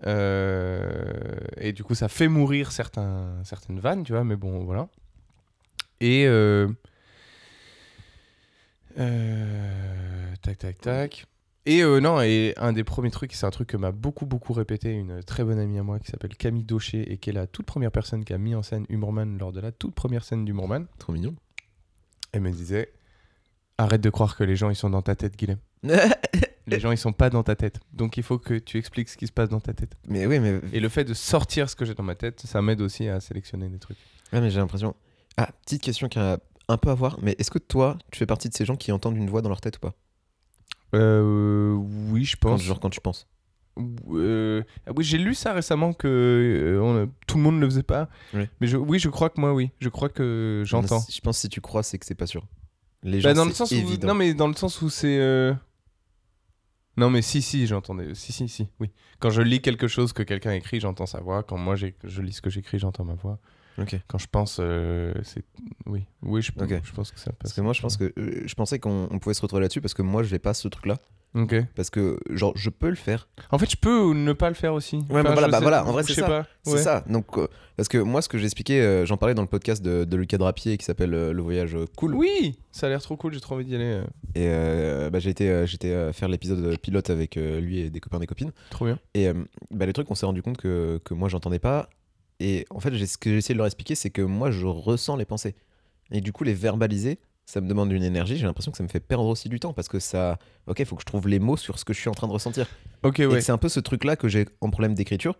[SPEAKER 2] Et du coup, ça fait mourir certaines vannes, tu vois, mais bon, voilà. Et tac. Et non, et un des premiers trucs, c'est un truc que m'a beaucoup répété une très bonne amie à moi qui s'appelle Camille Daucher et qui est la toute première personne qui a mis en scène Humorman lors de la toute première scène d'Humorman.
[SPEAKER 1] Trop mignon.
[SPEAKER 2] Elle me disait arrête de croire que les gens ils sont dans ta tête, Guilhem. Les gens ils sont pas dans ta tête. Donc il faut que tu expliques ce qui se passe dans ta tête.
[SPEAKER 1] Mais oui, mais.
[SPEAKER 2] Et le fait de sortir ce que j'ai dans ma tête, ça m'aide aussi à sélectionner des trucs.
[SPEAKER 1] Ouais, mais j'ai l'impression. Ah, petite question qui a un peu à voir. Mais est-ce que toi, tu fais partie de ces gens qui entendent une voix dans leur tête ou pas?
[SPEAKER 2] Oui, je pense.
[SPEAKER 1] Quand tu penses.
[SPEAKER 2] Oui, j'ai lu ça récemment que tout le monde ne le faisait pas.
[SPEAKER 1] Oui.
[SPEAKER 2] Mais je crois que moi, oui. Je crois que j'entends.
[SPEAKER 1] Je pense que si tu crois, c'est que c'est pas sûr. Les
[SPEAKER 2] Bah,
[SPEAKER 1] gens,
[SPEAKER 2] dans le sens
[SPEAKER 1] c'est
[SPEAKER 2] où,
[SPEAKER 1] évident.
[SPEAKER 2] non, mais dans le sens où c'est. Non, mais si, j'entendais. Si, oui. Quand je lis quelque chose que quelqu'un écrit, j'entends sa voix. Quand moi, je lis ce que j'écris, j'entends ma voix.
[SPEAKER 1] Ok.
[SPEAKER 2] Quand je pense, c'est. Oui, je pense que ça passe.
[SPEAKER 1] Parce que moi, je pensais qu'on pouvait se retrouver là-dessus parce que moi, j'ai pas ce truc-là.
[SPEAKER 2] Ok.
[SPEAKER 1] Parce que, genre, je peux le faire.
[SPEAKER 2] En fait, je peux ou ne pas le faire aussi.
[SPEAKER 1] Ouais, mais voilà,
[SPEAKER 2] je sais-
[SPEAKER 1] voilà, en vrai,
[SPEAKER 2] je
[SPEAKER 1] c'est
[SPEAKER 2] sais
[SPEAKER 1] ça.
[SPEAKER 2] pas.
[SPEAKER 1] C'est
[SPEAKER 2] Ouais.
[SPEAKER 1] ça. Donc, parce que moi, ce que j'expliquais, j'en parlais dans le podcast de Lucas Drapier qui s'appelle Le Voyage Cool.
[SPEAKER 2] Oui, ça a l'air trop cool, j'ai trop envie d'y aller.
[SPEAKER 1] Et bah, j'étais faire l'épisode pilote avec lui et des copains, des copines.
[SPEAKER 2] Trop bien.
[SPEAKER 1] Et bah, le truc, on s'est rendu compte que moi, j'entendais pas. Et en fait, ce que j'ai essayé de leur expliquer, c'est que moi, je ressens les pensées. Et du coup, les verbaliser, ça me demande une énergie. J'ai l'impression que ça me fait perdre aussi du temps parce que ça. Ok, il faut que je trouve les mots sur ce que je suis en train de ressentir.
[SPEAKER 2] Ok,
[SPEAKER 1] Et
[SPEAKER 2] ouais.
[SPEAKER 1] que c'est un peu ce truc-là que j'ai en problème d'écriture.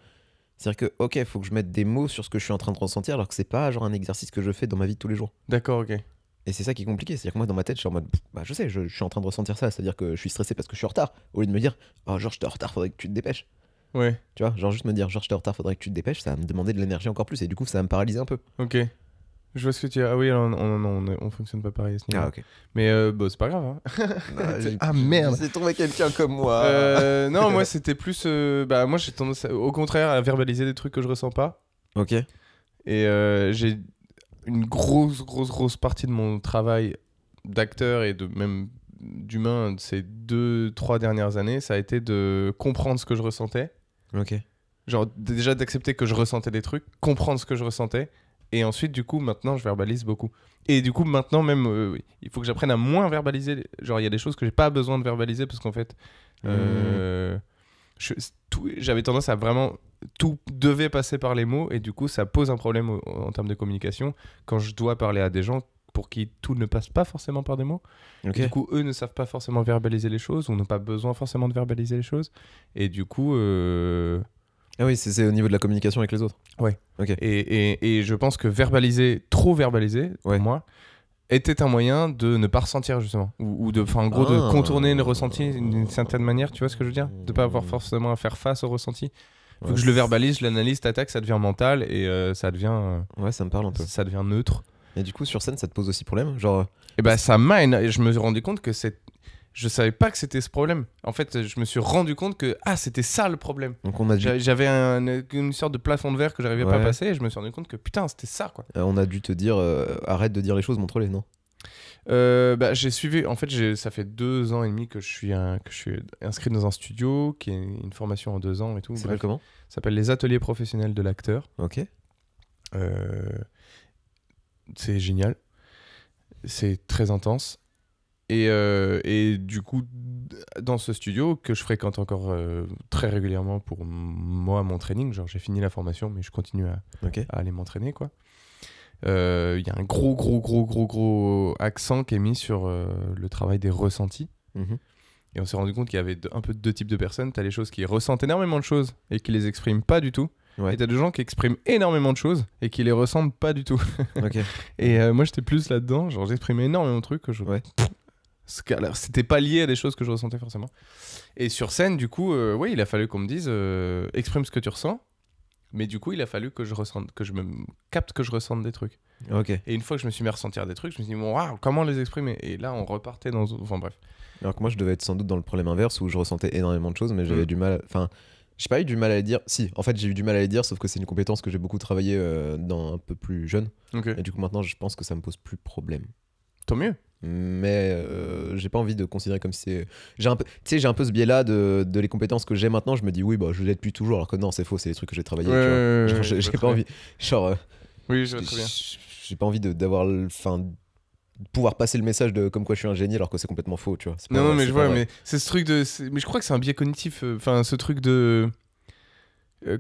[SPEAKER 1] C'est-à-dire que, ok, il faut que je mette des mots sur ce que je suis en train de ressentir alors que c'est pas genre un exercice que je fais dans ma vie de tous les jours.
[SPEAKER 2] D'accord, ok.
[SPEAKER 1] Et c'est ça qui est compliqué. C'est-à-dire que moi, dans ma tête, je suis en mode, bah, je sais, je suis en train de ressentir ça. C'est-à-dire que je suis stressé parce que je suis en retard. Au lieu de me dire, oh, genre, t'es en retard, faudrait que tu te dépêches.
[SPEAKER 2] Ouais,
[SPEAKER 1] Tu vois, genre juste me dire, genre, t'es en retard, faudrait que tu te dépêches, ça va me demander de l'énergie encore plus. Et du coup, ça va me paralyser un peu.
[SPEAKER 2] ok. Je vois ce que tu dis. Ah oui, alors, on fonctionne pas pareil à ce niveau.
[SPEAKER 1] Ah, ok.
[SPEAKER 2] Mais bon, c'est pas grave. Hein. Ah, merde.
[SPEAKER 1] J'ai trouvé quelqu'un comme moi.
[SPEAKER 2] Non, moi c'était plus. Moi j'ai tendance au contraire à verbaliser des trucs que je ressens pas.
[SPEAKER 1] Ok.
[SPEAKER 2] Et j'ai une grosse partie de mon travail d'acteur et de même d'humain de ces 2-3 dernières années, ça a été de comprendre ce que je ressentais.
[SPEAKER 1] Ok.
[SPEAKER 2] Genre déjà d'accepter que je ressentais des trucs, comprendre ce que je ressentais. Et ensuite, du coup, maintenant, je verbalise beaucoup. Et du coup, maintenant, même, il faut que j'apprenne à moins verbaliser. Genre, il y a des choses que j'ai pas besoin de verbaliser parce qu'en fait, j'avais tendance à vraiment... Tout devait passer par les mots et du coup, ça pose un problème en termes de communication quand je dois parler à des gens pour qui tout ne passe pas forcément par des mots.
[SPEAKER 1] Ok.
[SPEAKER 2] Du coup, eux ne savent pas forcément verbaliser les choses ou n'ont pas besoin forcément de verbaliser les choses. Et du coup...
[SPEAKER 1] Ah oui, c'est au niveau de la communication avec les autres.
[SPEAKER 2] Ouais.
[SPEAKER 1] Ok.
[SPEAKER 2] Et je pense que trop verbaliser, pour
[SPEAKER 1] Ouais.
[SPEAKER 2] moi, était un moyen de ne pas ressentir, justement. Ou de, en gros, de contourner le ressenti d'une certaine manière, tu vois ce que je veux dire ? De pas avoir forcément à faire face au ressenti. Vu que je le verbalise, je l'analyse, t'attaques, ça devient mental et ça devient...
[SPEAKER 1] Ouais, ça me parle un peu.
[SPEAKER 2] Ça devient neutre.
[SPEAKER 1] Et du coup, sur scène, ça te pose aussi problème ? Genre...
[SPEAKER 2] Et bah ça m'a... Et je me suis rendu compte que je savais pas que c'était ce problème. En fait, je me suis rendu compte que c'était ça le problème.
[SPEAKER 1] Donc on a dû...
[SPEAKER 2] J'avais une sorte de plafond de verre que j'arrivais pas à
[SPEAKER 1] Ouais.
[SPEAKER 2] passer et je me suis rendu compte que putain, c'était ça quoi.
[SPEAKER 1] on a dû te dire arrête de dire les choses, montre-les, non ?
[SPEAKER 2] J'ai suivi, en fait, ça fait 2 ans et demi que je suis inscrit dans un studio qui est une formation en 2 ans et tout.
[SPEAKER 1] Ça s'appelle comment ?
[SPEAKER 2] Ça s'appelle les ateliers professionnels de l'acteur.
[SPEAKER 1] Ok.
[SPEAKER 2] C'est génial. C'est très intense. Et du coup, dans ce studio que je fréquente encore très régulièrement pour moi, mon training, genre j'ai fini la formation, mais je continue à aller m'entraîner, quoi. Il y a un gros accent qui est mis sur le travail des ressentis.
[SPEAKER 1] Mhm.
[SPEAKER 2] Et on s'est rendu compte qu'il y avait un peu 2 types de personnes. T'as les choses qui ressentent énormément de choses et qui les expriment pas du tout.
[SPEAKER 1] Ouais.
[SPEAKER 2] Et t'as des gens qui expriment énormément de choses et qui les ressentent pas du tout.
[SPEAKER 1] Ok.
[SPEAKER 2] Et moi j'étais plus là-dedans, genre j'exprimais énormément de trucs que je...
[SPEAKER 1] Ouais.
[SPEAKER 2] Alors, c'était pas lié à des choses que je ressentais forcément. Et sur scène, du coup, il a fallu qu'on me dise exprime ce que tu ressens. Mais du coup, il a fallu que je me capte que je ressente des trucs.
[SPEAKER 1] Ok.
[SPEAKER 2] Et une fois que je me suis mis à ressentir des trucs, je me suis dit, waouh, comment les exprimer ? Et là, on repartait dans... Enfin bref.
[SPEAKER 1] Alors que moi, je devais être sans doute dans le problème inverse où je ressentais énormément de choses, mais j'avais du mal. Enfin, j'ai pas eu du mal à les dire. Si, en fait, j'ai eu du mal à les dire, sauf que c'est une compétence que j'ai beaucoup travaillé dans un peu plus jeune.
[SPEAKER 2] Ok.
[SPEAKER 1] Et du coup, maintenant, je pense que ça me pose plus problème.
[SPEAKER 2] Tant mieux.
[SPEAKER 1] Mais j'ai pas envie de considérer comme si c'est. J'ai un peu ce biais là de les compétences que j'ai maintenant. Je me dis, oui, bah, je l'ai depuis toujours, alors que non, c'est faux, c'est des trucs que j'ai travaillé.
[SPEAKER 2] Ouais,
[SPEAKER 1] tu vois.
[SPEAKER 2] ouais,
[SPEAKER 1] Genre,
[SPEAKER 2] ouais,
[SPEAKER 1] j'ai
[SPEAKER 2] très
[SPEAKER 1] pas envie. Genre.
[SPEAKER 2] Oui, je vois très bien.
[SPEAKER 1] J'ai pas envie d'avoir. Enfin. Pouvoir passer le message de comme quoi je suis un génie alors que c'est complètement faux, tu vois. C'est pas-
[SPEAKER 2] Non, mais
[SPEAKER 1] c'est
[SPEAKER 2] je
[SPEAKER 1] pas
[SPEAKER 2] vois,
[SPEAKER 1] vrai.
[SPEAKER 2] mais c'est ce truc de... Mais je crois que c'est un biais cognitif. Enfin, ce truc de...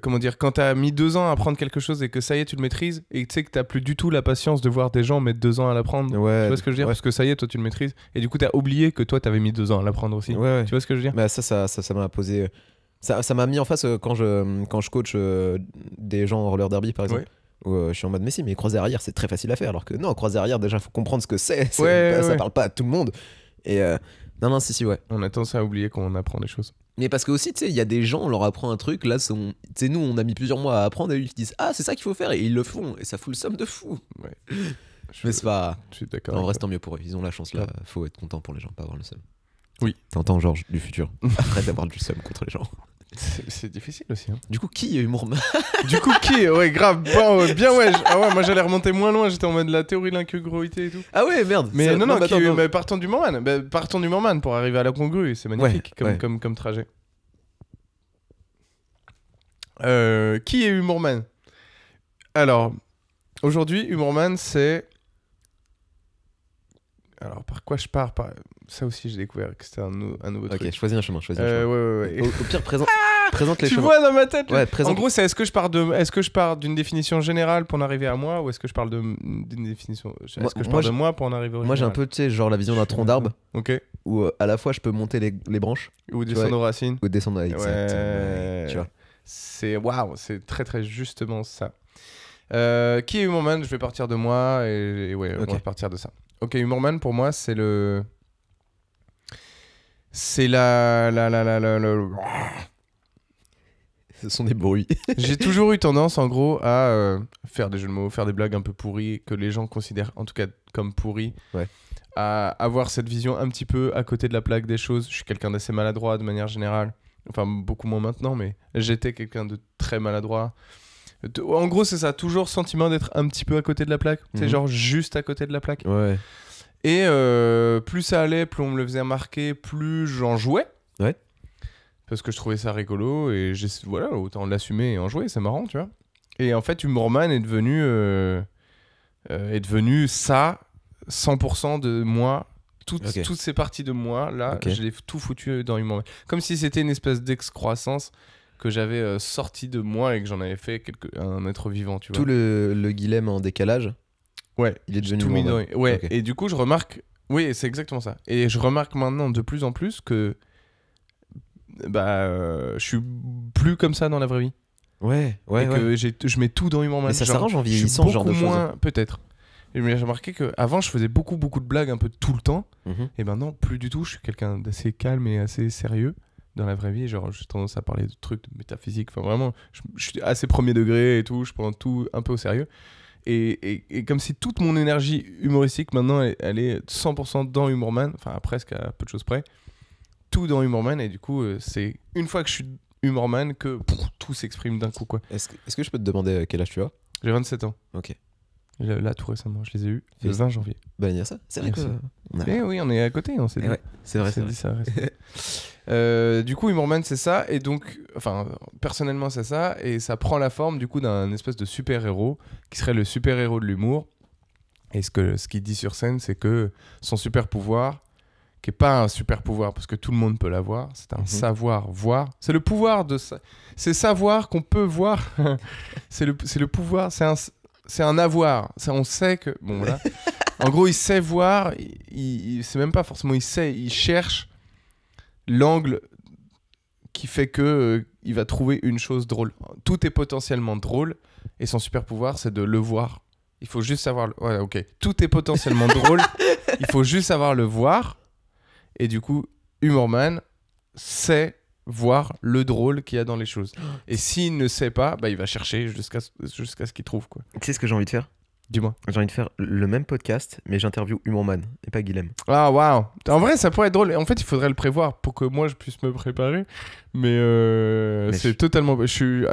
[SPEAKER 2] comment dire, quand t'as mis 2 ans à apprendre quelque chose et que ça y est, tu le maîtrises, et tu sais que t'as plus du tout la patience de voir des gens mettre 2 ans à l'apprendre.
[SPEAKER 1] Ouais.
[SPEAKER 2] Tu vois ce que je veux dire ?
[SPEAKER 1] Ouais.
[SPEAKER 2] Parce que ça y est, toi tu le maîtrises. Et du coup, t'as oublié que toi t'avais mis 2 ans à l'apprendre aussi.
[SPEAKER 1] Ouais.
[SPEAKER 2] Tu vois ce que je veux dire ?
[SPEAKER 1] Bah, ça m'a posé. Ça m'a mis en face quand je coach des gens en roller derby par exemple.
[SPEAKER 2] Ouais.
[SPEAKER 1] Où je suis en mode mais si, mais croisé arrière c'est très facile à faire. Alors que non, croisé arrière déjà faut comprendre ce que c'est. Ça parle pas à tout le monde. Et non, si, ouais.
[SPEAKER 2] On a tendance à oublier qu'on apprend des choses.
[SPEAKER 1] Mais parce que aussi, tu sais, il y a des gens, on leur apprend un truc. Là, tu sais, nous, on a mis plusieurs mois à apprendre et ils disent ah, c'est ça qu'il faut faire. Et ils le font. Et ça fout le somme de fou.
[SPEAKER 2] Ouais.
[SPEAKER 1] Mais c'est pas.
[SPEAKER 2] Je suis d'accord.
[SPEAKER 1] En
[SPEAKER 2] avec
[SPEAKER 1] vrai,
[SPEAKER 2] toi.
[SPEAKER 1] c'est tant mieux pour eux. Ils ont la chance là. Faut être content pour les gens, pas avoir le seum.
[SPEAKER 2] Oui.
[SPEAKER 1] T'entends Georges du futur. Arrête d'avoir du seum contre les gens.
[SPEAKER 2] C'est difficile aussi. Hein.
[SPEAKER 1] Du coup, qui est humourman?
[SPEAKER 2] Du coup, qui ? Ouais, grave. Bon, bien ouais. Ah ouais, moi j'allais remonter moins loin. J'étais en mode la théorie de l'incongruité et tout.
[SPEAKER 1] Ah ouais, merde.
[SPEAKER 2] Mais
[SPEAKER 1] Ça-
[SPEAKER 2] non,
[SPEAKER 1] mais attends, non.
[SPEAKER 2] mais partons du Moorman. Partons du Moorman pour arriver à la congrue. C'est magnifique
[SPEAKER 1] Ouais.
[SPEAKER 2] comme trajet. Qui est Humorman ? Alors, aujourd'hui, Humorman, c'est... Alors, par quoi je pars Ça aussi, j'ai découvert que c'était un nouveau
[SPEAKER 1] Ok,
[SPEAKER 2] truc.
[SPEAKER 1] choisis un chemin.
[SPEAKER 2] Ouais.
[SPEAKER 1] Au pire, présente les
[SPEAKER 2] Tu
[SPEAKER 1] chemins.
[SPEAKER 2] vois dans ma tête
[SPEAKER 1] Ouais,
[SPEAKER 2] En
[SPEAKER 1] présente.
[SPEAKER 2] gros, c'est est-ce que je pars d'une définition générale pour en arriver à moi ou est-ce que je parle d'une définition... Est-ce
[SPEAKER 1] Moi-
[SPEAKER 2] que je
[SPEAKER 1] moi,
[SPEAKER 2] parle de moi pour en arriver au
[SPEAKER 1] Moi, j'ai un
[SPEAKER 2] général
[SPEAKER 1] peu, tu sais, genre la vision d'un tronc d'arbre
[SPEAKER 2] Ok.
[SPEAKER 1] où à la fois je peux monter les branches
[SPEAKER 2] Ou
[SPEAKER 1] Tu
[SPEAKER 2] descendre
[SPEAKER 1] vois,
[SPEAKER 2] aux racines.
[SPEAKER 1] ou descendre avec
[SPEAKER 2] Ouais.
[SPEAKER 1] tu vois.
[SPEAKER 2] C'est waouh, c'est très très justement ça. Qui est Humorman ? Je vais partir de moi et ouais,
[SPEAKER 1] Ok.
[SPEAKER 2] on va partir de ça. Ok, Humorman pour moi c'est le, c'est
[SPEAKER 1] Ce sont des bruits.
[SPEAKER 2] J'ai toujours eu tendance en gros à faire des jeux de mots, faire des blagues un peu pourries que les gens considèrent en tout cas comme pourries.
[SPEAKER 1] Ouais.
[SPEAKER 2] À avoir cette vision un petit peu à côté de la plaque des choses. Je suis quelqu'un d'assez maladroit de manière générale. Enfin, beaucoup moins maintenant, mais j'étais quelqu'un de très maladroit. En gros, c'est ça, toujours sentiment d'être un petit peu à côté de la plaque. C'est genre juste à côté de la plaque.
[SPEAKER 1] Ouais.
[SPEAKER 2] Et plus ça allait, plus on me le faisait remarquer, plus j'en jouais.
[SPEAKER 1] Ouais.
[SPEAKER 2] Parce que je trouvais ça rigolo et voilà, autant l'assumer et en jouer, c'est marrant, tu vois. Et en fait, Humorman est devenu ça, 100% de moi
[SPEAKER 1] Ok.
[SPEAKER 2] Toutes ces parties de moi, là,
[SPEAKER 1] Ok.
[SPEAKER 2] je l'ai tout foutu dans Humorman. Comme si c'était une espèce d'excroissance que j'avais sorti de moi et que j'en avais fait un être vivant, tu vois.
[SPEAKER 1] Tout le Guilhem en décalage,
[SPEAKER 2] Ouais,
[SPEAKER 1] il est devenu
[SPEAKER 2] tout mis dans...
[SPEAKER 1] Humorman.
[SPEAKER 2] Ouais,
[SPEAKER 1] Ok.
[SPEAKER 2] et du coup, je remarque... Oui, c'est exactement ça. Et je remarque maintenant de plus en plus que je suis plus comme ça dans la vraie vie.
[SPEAKER 1] Ouais,
[SPEAKER 2] Et
[SPEAKER 1] ouais, ouais.
[SPEAKER 2] que je mets tout dans Humorman.
[SPEAKER 1] Mais ça
[SPEAKER 2] Genre,
[SPEAKER 1] s'arrange en
[SPEAKER 2] je suis
[SPEAKER 1] vieillissant, ce genre de
[SPEAKER 2] beaucoup
[SPEAKER 1] choses.
[SPEAKER 2] moins, peut-être. Et j'ai remarqué qu'avant, je faisais beaucoup de blagues un peu tout le temps.
[SPEAKER 1] Mhm.
[SPEAKER 2] Et maintenant, plus du tout. Je suis quelqu'un d'assez calme et assez sérieux dans la vraie vie. Genre, j'ai tendance à parler de trucs de métaphysique. Enfin, vraiment, je suis assez premier degré et tout. Je prends tout un peu au sérieux. Et comme si toute mon énergie humoristique, maintenant, elle est 100% dans Humorman. Enfin, presque à peu de choses près. Tout dans Humorman. Et du coup, c'est une fois que je suis Humorman que tout s'exprime d'un coup, quoi.
[SPEAKER 1] Est-ce que je peux te demander quel âge tu as?
[SPEAKER 2] J'ai 27 ans.
[SPEAKER 1] Ok.
[SPEAKER 2] Là, tout récemment, je les ai eus le
[SPEAKER 1] Félicitations.
[SPEAKER 2] 20 janvier.
[SPEAKER 1] Bon anniversaire. C'est vrai que.
[SPEAKER 2] Merci.
[SPEAKER 1] on a-
[SPEAKER 2] Eh oui, on est à côté, on s'est dit.
[SPEAKER 1] Ouais, c'est vrai,
[SPEAKER 2] On s'est
[SPEAKER 1] c'est
[SPEAKER 2] dit
[SPEAKER 1] vrai.
[SPEAKER 2] ça récemment. Du coup, Humorman, c'est ça. Et donc, enfin, personnellement, c'est ça. Et ça prend la forme, du coup, d'un espèce de super-héros qui serait le super-héros de l'humour. Et ce qu'il dit sur scène, c'est que son super-pouvoir, qui n'est pas un super-pouvoir, parce que tout le monde peut l'avoir, c'est un
[SPEAKER 1] Mhm.
[SPEAKER 2] savoir-voir. C'est le pouvoir de ça. C'est savoir qu'on peut voir. c'est le pouvoir, c'est un avoir. On sait que. Bon, voilà. En gros, il sait voir. C'est même pas forcément il sait, il cherche l'angle qui fait que il va trouver une chose drôle. Tout est potentiellement drôle et son super pouvoir, c'est de le voir. Il faut juste savoir. Ouais, ok. Tout est potentiellement drôle. Il faut juste savoir le voir. Et du coup, Humorman sait voir le drôle qu'il y a dans les choses. Et s'il ne sait pas, bah, il va chercher jusqu'à ce qu'il trouve, quoi.
[SPEAKER 1] Tu sais ce que j'ai envie de faire?
[SPEAKER 2] Dis-moi.
[SPEAKER 1] J'ai envie de faire le même podcast, mais j'interview Humorman et pas Guilhem.
[SPEAKER 2] Ah, waouh. En vrai, ça pourrait être drôle. En fait, il faudrait le prévoir pour que moi, je puisse me préparer. Mais, c'est totalement... Je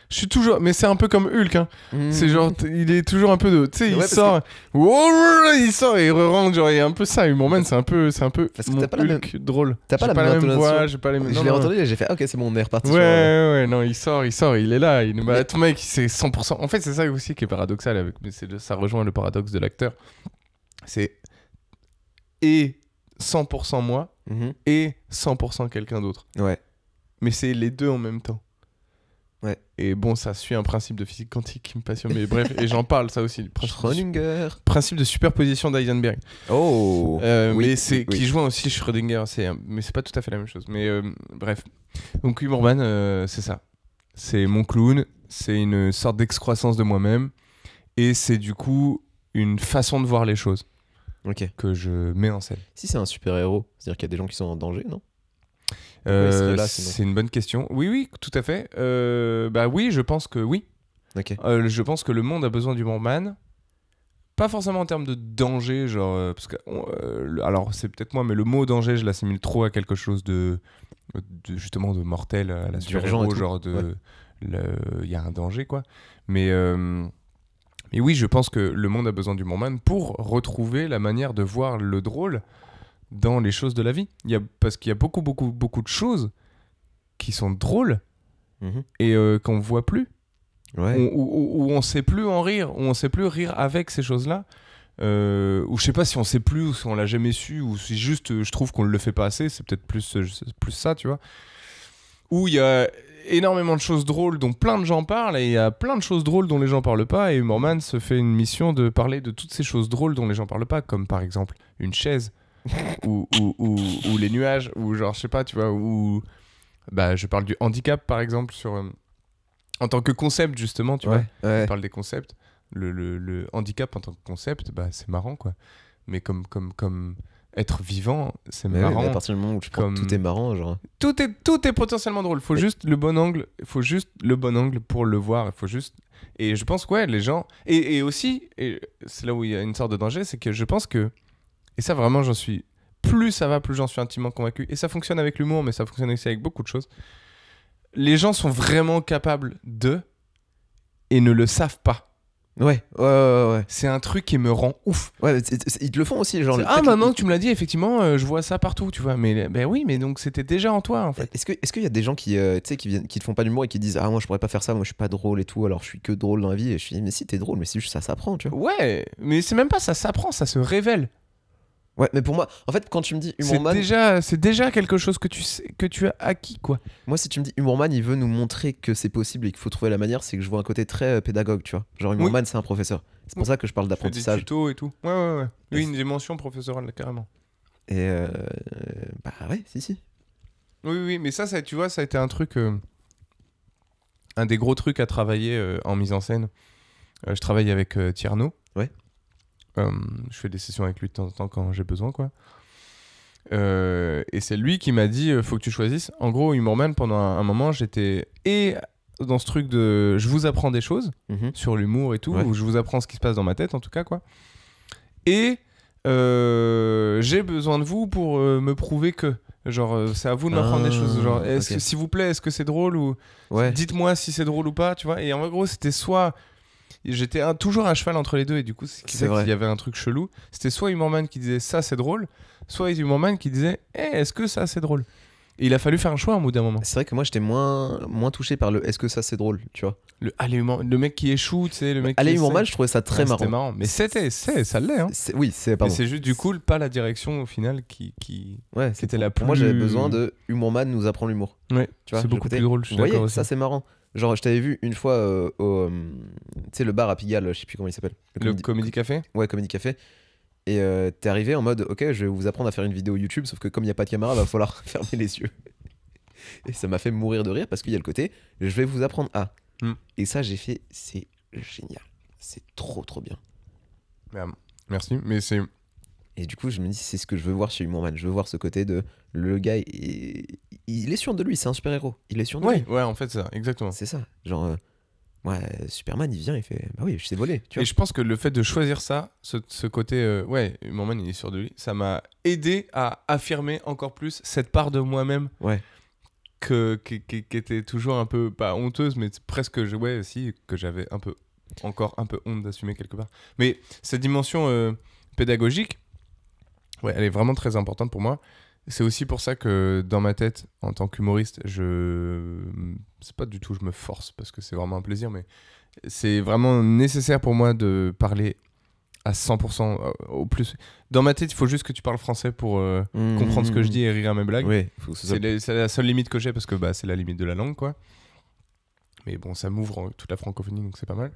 [SPEAKER 2] suis toujours... Mais c'est un peu comme Hulk, hein. C'est genre... Il est toujours un peu de... Tu sais,
[SPEAKER 1] Ouais,
[SPEAKER 2] il
[SPEAKER 1] parce
[SPEAKER 2] sort... Il sort et il re-rentre. Genre, il y a un peu ça. Humorman, c'est un peu
[SPEAKER 1] Parce que
[SPEAKER 2] mon
[SPEAKER 1] t'as pas la
[SPEAKER 2] Hulk drôle.
[SPEAKER 1] T'as pas
[SPEAKER 2] J'ai
[SPEAKER 1] la même intonation.
[SPEAKER 2] voix, j'ai pas les mêmes...
[SPEAKER 1] Je
[SPEAKER 2] non,
[SPEAKER 1] l'ai
[SPEAKER 2] non.
[SPEAKER 1] entendu et j'ai fait, ah, ok, c'est bon, on est reparti.
[SPEAKER 2] Ouais, non, il sort, il est là. Bah, ton mec, c'est 100%. En fait, c'est ça aussi qui est paradoxal avec. Mais ça rejoint le paradoxe de l'acteur. C'est et 100% moi
[SPEAKER 1] Mhm.
[SPEAKER 2] et 100% quelqu'un d'autre.
[SPEAKER 1] Ouais.
[SPEAKER 2] Mais c'est les deux en même temps.
[SPEAKER 1] Ouais.
[SPEAKER 2] Et bon, ça suit un principe de physique quantique qui me passionne. Mais bref, et j'en parle, ça aussi. Le
[SPEAKER 1] Schrödinger.
[SPEAKER 2] principe de superposition d'Heisenberg.
[SPEAKER 1] Oh. Oui,
[SPEAKER 2] Mais c'est
[SPEAKER 1] oui.
[SPEAKER 2] qui joint aussi Schrödinger. Mais c'est pas tout à fait la même chose. Mais bref. Donc Humorman, c'est ça. C'est mon clown. C'est une sorte d'excroissance de moi-même. Et c'est du coup une façon de voir les choses
[SPEAKER 1] Ok.
[SPEAKER 2] que je mets en scène.
[SPEAKER 1] Si c'est un super-héros, c'est-à-dire qu'il y a des gens qui sont en danger, non? Pourquoi il serait là, sinon
[SPEAKER 2] C'est une bonne question. Oui, tout à fait. Bah oui, je pense que oui.
[SPEAKER 1] Ok.
[SPEAKER 2] Je pense que le monde a besoin d'Humorman. Pas forcément en termes de danger, genre parce que alors c'est peut-être moi, mais le mot danger, je l'assimile trop à quelque chose de justement de mortel, à la
[SPEAKER 1] D'urgent et
[SPEAKER 2] super-héros,
[SPEAKER 1] tout.
[SPEAKER 2] genre de il y a un danger quoi. Mais oui, je pense que le monde a besoin d'Humorman pour retrouver la manière de voir le drôle dans les choses de la vie. Parce qu'il y a beaucoup de choses qui sont drôles
[SPEAKER 1] Mhm.
[SPEAKER 2] et qu'on voit plus.
[SPEAKER 1] Ouais.
[SPEAKER 2] Où on sait plus en rire, où on sait plus rire avec ces choses-là, ou je sais pas si on sait plus, ou si on l'a jamais su, ou si juste je trouve qu'on le fait pas assez, c'est peut-être plus ça, tu vois. Où il y a énormément de choses drôles dont plein de gens parlent, et il y a plein de choses drôles dont les gens parlent pas, et Humorman se fait une mission de parler de toutes ces choses drôles dont les gens parlent pas, comme par exemple une chaise, ou les nuages, ou genre je sais pas, tu vois, ou bah je parle du handicap par exemple sur en tant que concept justement, tu vois.
[SPEAKER 1] Ouais.
[SPEAKER 2] On parle des concepts. Le handicap en tant que concept, bah, c'est marrant, quoi. Mais comme être vivant, c'est
[SPEAKER 1] Mais oui,
[SPEAKER 2] marrant.
[SPEAKER 1] mais à partir du moment où tu prends
[SPEAKER 2] Comme-
[SPEAKER 1] tout est marrant, genre.
[SPEAKER 2] Tout est potentiellement drôle. Faut juste le bon angle. Il faut juste le bon angle pour le voir. Il faut juste... Et je pense que ouais, les gens... Et aussi, et c'est là où il y a une sorte de danger, c'est que je pense que... Et ça, vraiment, j'en suis... Plus ça va, plus j'en suis intimement convaincu. Et ça fonctionne avec l'humour, mais ça fonctionne aussi avec beaucoup de choses. Les gens sont vraiment capables de... Et ne le savent pas.
[SPEAKER 1] Ouais.
[SPEAKER 2] C'est un truc qui me rend ouf.
[SPEAKER 1] Ouais, mais ils te le font aussi, genre.
[SPEAKER 2] Ah, maintenant que tu me l'as dit, effectivement, je vois ça partout, tu vois. Mais ben oui, mais donc c'était déjà en toi, en fait.
[SPEAKER 1] Est-ce qu'il y a des gens qui, tu sais, qui te font pas d'humour et qui disent ah moi je pourrais pas faire ça, moi je suis pas drôle et tout, alors je suis que drôle dans la vie et je suis mais si t'es drôle mais c'est juste ça s'apprend, tu vois.
[SPEAKER 2] Ouais, mais c'est même pas ça s'apprend, ça se révèle.
[SPEAKER 1] Ouais, mais pour moi, en fait, quand tu me dis
[SPEAKER 2] C'est
[SPEAKER 1] Humorman,
[SPEAKER 2] déjà quelque chose que tu sais, que tu as acquis, quoi.
[SPEAKER 1] moi, si tu me dis Humorman, il veut nous montrer que c'est possible et qu'il faut trouver la manière, c'est que je vois un côté très pédagogue, tu vois. Genre,
[SPEAKER 2] Oui.
[SPEAKER 1] Humorman, c'est un professeur. C'est pour
[SPEAKER 2] Oui.
[SPEAKER 1] ça que je parle
[SPEAKER 2] Je fais des
[SPEAKER 1] d'apprentissage.
[SPEAKER 2] tutos et tout. Ouais.
[SPEAKER 1] Et
[SPEAKER 2] Oui, une dimension professorale, là, carrément.
[SPEAKER 1] Et bah ouais, si.
[SPEAKER 2] Oui, mais ça, tu vois, ça a été un truc, un des gros trucs à travailler en mise en scène. Je travaille avec Tierno.
[SPEAKER 1] Ouais.
[SPEAKER 2] Je fais des sessions avec lui de temps en temps quand j'ai besoin, quoi. Et c'est lui qui m'a dit faut que tu choisisses. En gros, Humorman, pendant un moment, j'étais et dans ce truc de je vous apprends des choses
[SPEAKER 1] Mhm.
[SPEAKER 2] sur l'humour et tout,
[SPEAKER 1] Ouais.
[SPEAKER 2] ou je vous apprends ce qui se passe dans ma tête, en tout cas, quoi. Et j'ai besoin de vous pour me prouver que. Genre, c'est à vous de m'apprendre des choses. Genre,
[SPEAKER 1] ok.
[SPEAKER 2] s'il vous plaît, est-ce que c'est drôle ou
[SPEAKER 1] Ouais.
[SPEAKER 2] dites-moi si c'est drôle ou pas, tu vois. Et en gros, c'était soit j'étais toujours à cheval entre les deux et du coup, ce qui
[SPEAKER 1] C'est
[SPEAKER 2] fait
[SPEAKER 1] vrai.
[SPEAKER 2] qu'il y avait un truc chelou. C'était soit Humorman qui disait ça c'est drôle, soit Humorman qui disait est-ce que ça c'est drôle. Et il a fallu faire un choix au bout d'un moment.
[SPEAKER 1] C'est vrai que moi, j'étais moins touché par le est-ce que ça c'est drôle, tu vois.
[SPEAKER 2] Le mec qui échoue, tu sais, le mec
[SPEAKER 1] Allez,
[SPEAKER 2] qui
[SPEAKER 1] Humorman,
[SPEAKER 2] essaie.
[SPEAKER 1] je trouvais ça très
[SPEAKER 2] Ouais, c'était
[SPEAKER 1] marrant.
[SPEAKER 2] marrant. Mais ça l'est, hein.
[SPEAKER 1] Oui, c'est
[SPEAKER 2] Mais
[SPEAKER 1] pardon.
[SPEAKER 2] c'est juste du coup pas la direction au final qui
[SPEAKER 1] Ouais,
[SPEAKER 2] c'était la
[SPEAKER 1] pour moi,
[SPEAKER 2] plus-
[SPEAKER 1] j'avais besoin de Humorman nous apprend l'humour.
[SPEAKER 2] Ouais,
[SPEAKER 1] Tu vois,
[SPEAKER 2] c'est
[SPEAKER 1] le
[SPEAKER 2] beaucoup
[SPEAKER 1] côté-
[SPEAKER 2] plus drôle, je suis
[SPEAKER 1] Vous voyez,
[SPEAKER 2] d'accord aussi.
[SPEAKER 1] ça c'est marrant. Genre, je t'avais vu une fois au. Tu sais, le bar à Pigalle, je sais plus comment il s'appelle.
[SPEAKER 2] Le Comedy Café.
[SPEAKER 1] Ouais, Comedy Café. Et t'es arrivé en mode, ok, je vais vous apprendre à faire une vidéo YouTube, sauf que comme il n'y a pas de caméra, va falloir fermer les yeux. Et ça m'a fait mourir de rire parce qu'il y a le côté, je vais vous apprendre à.
[SPEAKER 2] Mm.
[SPEAKER 1] Et ça, j'ai fait, c'est génial. C'est trop bien.
[SPEAKER 2] Merci, mais c'est
[SPEAKER 1] Et du coup, je me dis, c'est ce que je veux voir chez Humorman. Je veux voir ce côté de le gars, il est sûr de lui, c'est un super-héros. Il est sûr de lui.
[SPEAKER 2] ouais, en fait c'est ça, exactement.
[SPEAKER 1] C'est ça. Genre, ouais, Superman, il vient, il fait, bah oui, je sais voler. Tu
[SPEAKER 2] Et
[SPEAKER 1] vois.
[SPEAKER 2] je pense que le fait de choisir ça, ce côté, ouais, Humorman il est sûr de lui, ça m'a aidé à affirmer encore plus cette part de moi-même
[SPEAKER 1] Ouais.
[SPEAKER 2] qui était toujours un peu, pas honteuse, mais presque, ouais, si, que j'avais encore un peu honte d'assumer quelque part. Mais cette dimension pédagogique, ouais, elle est vraiment très importante pour moi. C'est aussi pour ça que dans ma tête, en tant qu'humoriste, c'est pas du tout je me force parce que c'est vraiment un plaisir, mais c'est vraiment nécessaire pour moi de parler à 100% au plus. Dans ma tête, il faut juste que tu parles français pour comprendre ce que je dis et rire à mes blagues.
[SPEAKER 1] Oui, faut que ce soit-
[SPEAKER 2] C'est la seule limite que j'ai parce que bah, c'est la limite de la langue, quoi. Mais bon, ça m'ouvre toute la francophonie, donc c'est pas mal.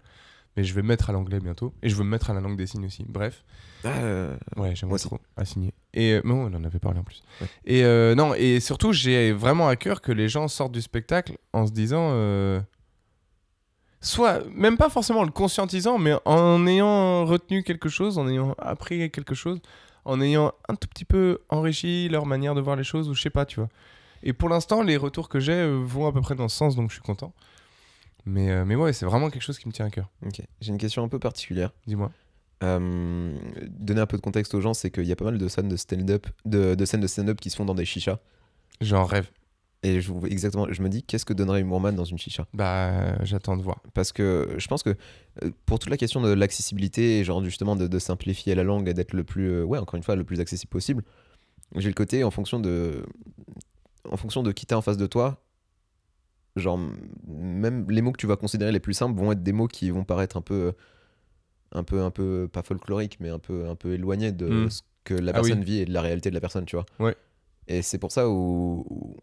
[SPEAKER 2] Mais je vais me mettre à l'anglais bientôt. Et je veux me mettre à la langue des signes aussi. Bref. Ouais, j'aimerais
[SPEAKER 1] moi aussi.
[SPEAKER 2] trop assigner. Et mais on en avait parlé en plus.
[SPEAKER 1] Ouais.
[SPEAKER 2] Et non, et surtout, j'ai vraiment à cœur que les gens sortent du spectacle en se disant, soit même pas forcément le conscientisant, mais en ayant retenu quelque chose, en ayant appris quelque chose, en ayant un tout petit peu enrichi leur manière de voir les choses, ou je sais pas, tu vois. Et pour l'instant, les retours que j'ai vont à peu près dans ce sens, donc je suis content. Mais ouais, c'est vraiment quelque chose qui me tient à cœur.
[SPEAKER 1] Ok. J'ai une question un peu particulière.
[SPEAKER 2] Dis-moi.
[SPEAKER 1] Donner un peu de contexte aux gens, c'est qu'il y a pas mal de scènes de stand-up, de scènes de stand-up qui se font dans des chichas.
[SPEAKER 2] J'en rêve.
[SPEAKER 1] Et exactement, je me dis, qu'est-ce que donnerait Humorman dans une chicha?
[SPEAKER 2] Bah, j'attends de voir.
[SPEAKER 1] Parce que je pense que pour toute la question de l'accessibilité, et genre justement de simplifier la langue et d'être le plus, ouais, encore une fois, le plus accessible possible, j'ai le côté en fonction de qui t'as en face de toi, genre même les mots que tu vas considérer les plus simples vont être des mots qui vont paraître un peu pas folklorique, mais un peu éloigné de ce que la
[SPEAKER 2] Ah oui.
[SPEAKER 1] personne vit et de la réalité de la personne, tu vois.
[SPEAKER 2] Ouais.
[SPEAKER 1] Et c'est pour ça où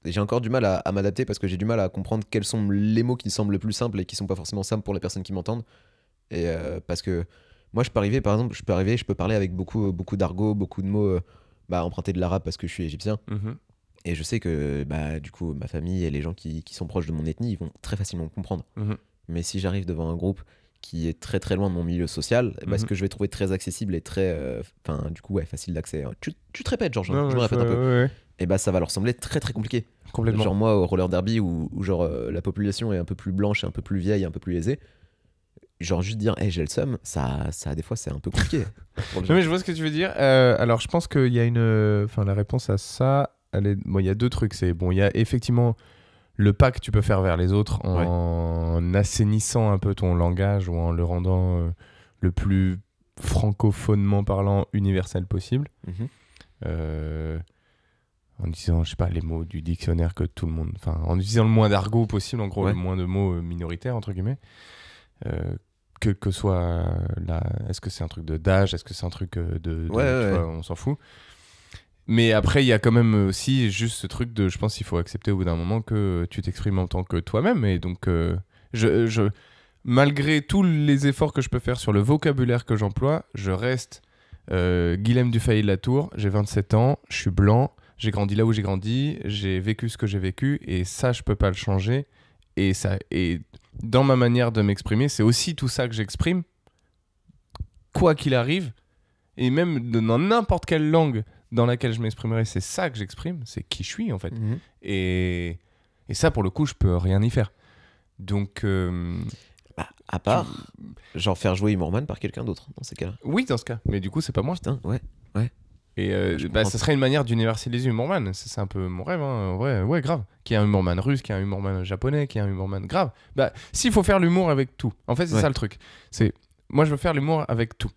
[SPEAKER 1] j'ai encore du mal à m'adapter parce que j'ai du mal à comprendre quels sont les mots qui semblent les plus simples et qui sont pas forcément simples pour les personnes qui m'entendent. Et parce que moi, je peux arriver, par exemple, je peux parler avec beaucoup d'argot, beaucoup de mots empruntés de l'arabe parce que je suis égyptien.
[SPEAKER 2] Mhm.
[SPEAKER 1] Et je sais que bah, du coup, ma famille et les gens qui sont proches de mon ethnie, ils vont très facilement me comprendre.
[SPEAKER 2] Mhm.
[SPEAKER 1] Mais si j'arrive devant un groupe qui est très très loin de mon milieu social, bah, ce
[SPEAKER 2] Mhm.
[SPEAKER 1] que je vais trouver très accessible et très, du coup, ouais, facile d'accès. Tu te répètes, Georges,
[SPEAKER 2] Ouais,
[SPEAKER 1] je me
[SPEAKER 2] ouais,
[SPEAKER 1] répète un peu.
[SPEAKER 2] ouais.
[SPEAKER 1] Et bah, ça va leur sembler très très compliqué.
[SPEAKER 2] Complètement.
[SPEAKER 1] Genre moi, au roller derby, où genre la population est un peu plus blanche, un peu plus vieille, un peu plus aisée, genre juste dire, hey, j'ai le seum, ça des fois, c'est un peu compliqué. pour le
[SPEAKER 2] Non, mais
[SPEAKER 1] genre.
[SPEAKER 2] je vois ce que tu veux dire. Alors, je pense qu'il y a enfin, la réponse à ça, bon, il y a deux trucs. Bon, il y a effectivement le pas que tu peux faire vers les autres en assainissant un peu ton langage ou en le rendant le plus francophonement parlant universel possible.
[SPEAKER 1] Mhm.
[SPEAKER 2] En utilisant, je sais pas, les mots du dictionnaire que tout le monde... Enfin, en utilisant le moins d'argot possible, en gros,
[SPEAKER 1] Ouais.
[SPEAKER 2] le moins de mots minoritaires, entre guillemets. que soit est-ce que c'est un truc d'âge, est-ce que c'est un truc tu vois, on s'en fout. Mais après, il y a quand même aussi juste ce truc de, je pense qu'il faut accepter au bout d'un moment que tu t'exprimes en tant que toi-même. Et donc, malgré tous les efforts que je peux faire sur le vocabulaire que j'emploie, je reste Guilhem Dufay-Latour, j'ai 27 ans, je suis blanc, j'ai grandi là où j'ai grandi, j'ai vécu ce que j'ai vécu, et ça, je peux pas le changer. Et dans ma manière de m'exprimer, c'est aussi tout ça que j'exprime, quoi qu'il arrive, et même dans n'importe quelle langue dans laquelle je m'exprimerai, c'est ça que j'exprime, c'est qui je suis en fait.
[SPEAKER 1] Mhm.
[SPEAKER 2] Et ça, pour le coup, je peux rien y faire. Donc,
[SPEAKER 1] Bah, à part, genre faire jouer Humorman par quelqu'un d'autre dans ces cas-là.
[SPEAKER 2] oui, dans ce cas. Mais du coup, c'est pas moi.
[SPEAKER 1] Putain, ouais.
[SPEAKER 2] Et
[SPEAKER 1] Je comprends.
[SPEAKER 2] ça serait une manière d'universaliser Humorman. C'est un peu mon rêve, hein. En vrai, ouais, grave. Qu'il y ait un Humorman russe, qu'il y ait un Humorman japonais, qu'il y ait un Humorman grave. Bah, s'il faut faire l'humour avec tout. En fait, c'est
[SPEAKER 1] Ouais.
[SPEAKER 2] ça le truc. Moi, je veux faire l'humour avec tout.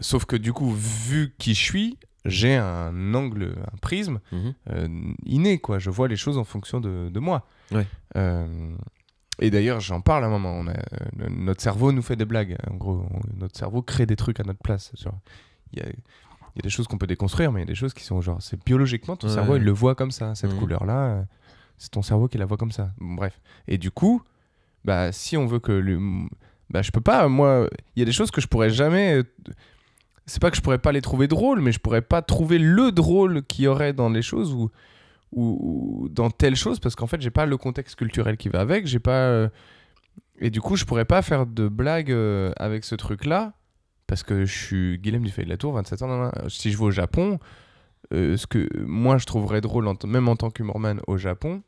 [SPEAKER 2] Sauf que du coup, vu qui je suis, j'ai un angle, un prisme
[SPEAKER 1] Mhm.
[SPEAKER 2] inné, quoi. Je vois les choses en fonction de moi.
[SPEAKER 1] Ouais.
[SPEAKER 2] Et d'ailleurs, j'en parle à un moment. Notre cerveau nous fait des blagues. En gros, notre cerveau crée des trucs à notre place. Genre, il y a des choses qu'on peut déconstruire, mais il y a des choses qui sont genre, c'est biologiquement, ton
[SPEAKER 1] Ouais.
[SPEAKER 2] cerveau, il le voit comme ça. Cette
[SPEAKER 1] Mhm.
[SPEAKER 2] couleur-là, c'est ton cerveau qui la voit comme ça. Bon, bref. Et du coup, bah, si on veut que bah, je peux pas, moi, il y a des choses que je pourrais jamais. C'est pas que je pourrais pas les trouver drôles, mais je pourrais pas trouver le drôle qu'il y aurait dans les choses ou dans telle chose, parce qu'en fait, j'ai pas le contexte culturel qui va avec, j'ai pas. Et du coup, je pourrais pas faire de blagues avec ce truc-là, parce que je suis Guilhem Dufay-Latour, 27 ans. Si je vais au Japon, ce que moi je trouverais drôle, même en tant qu'humorman au Japon,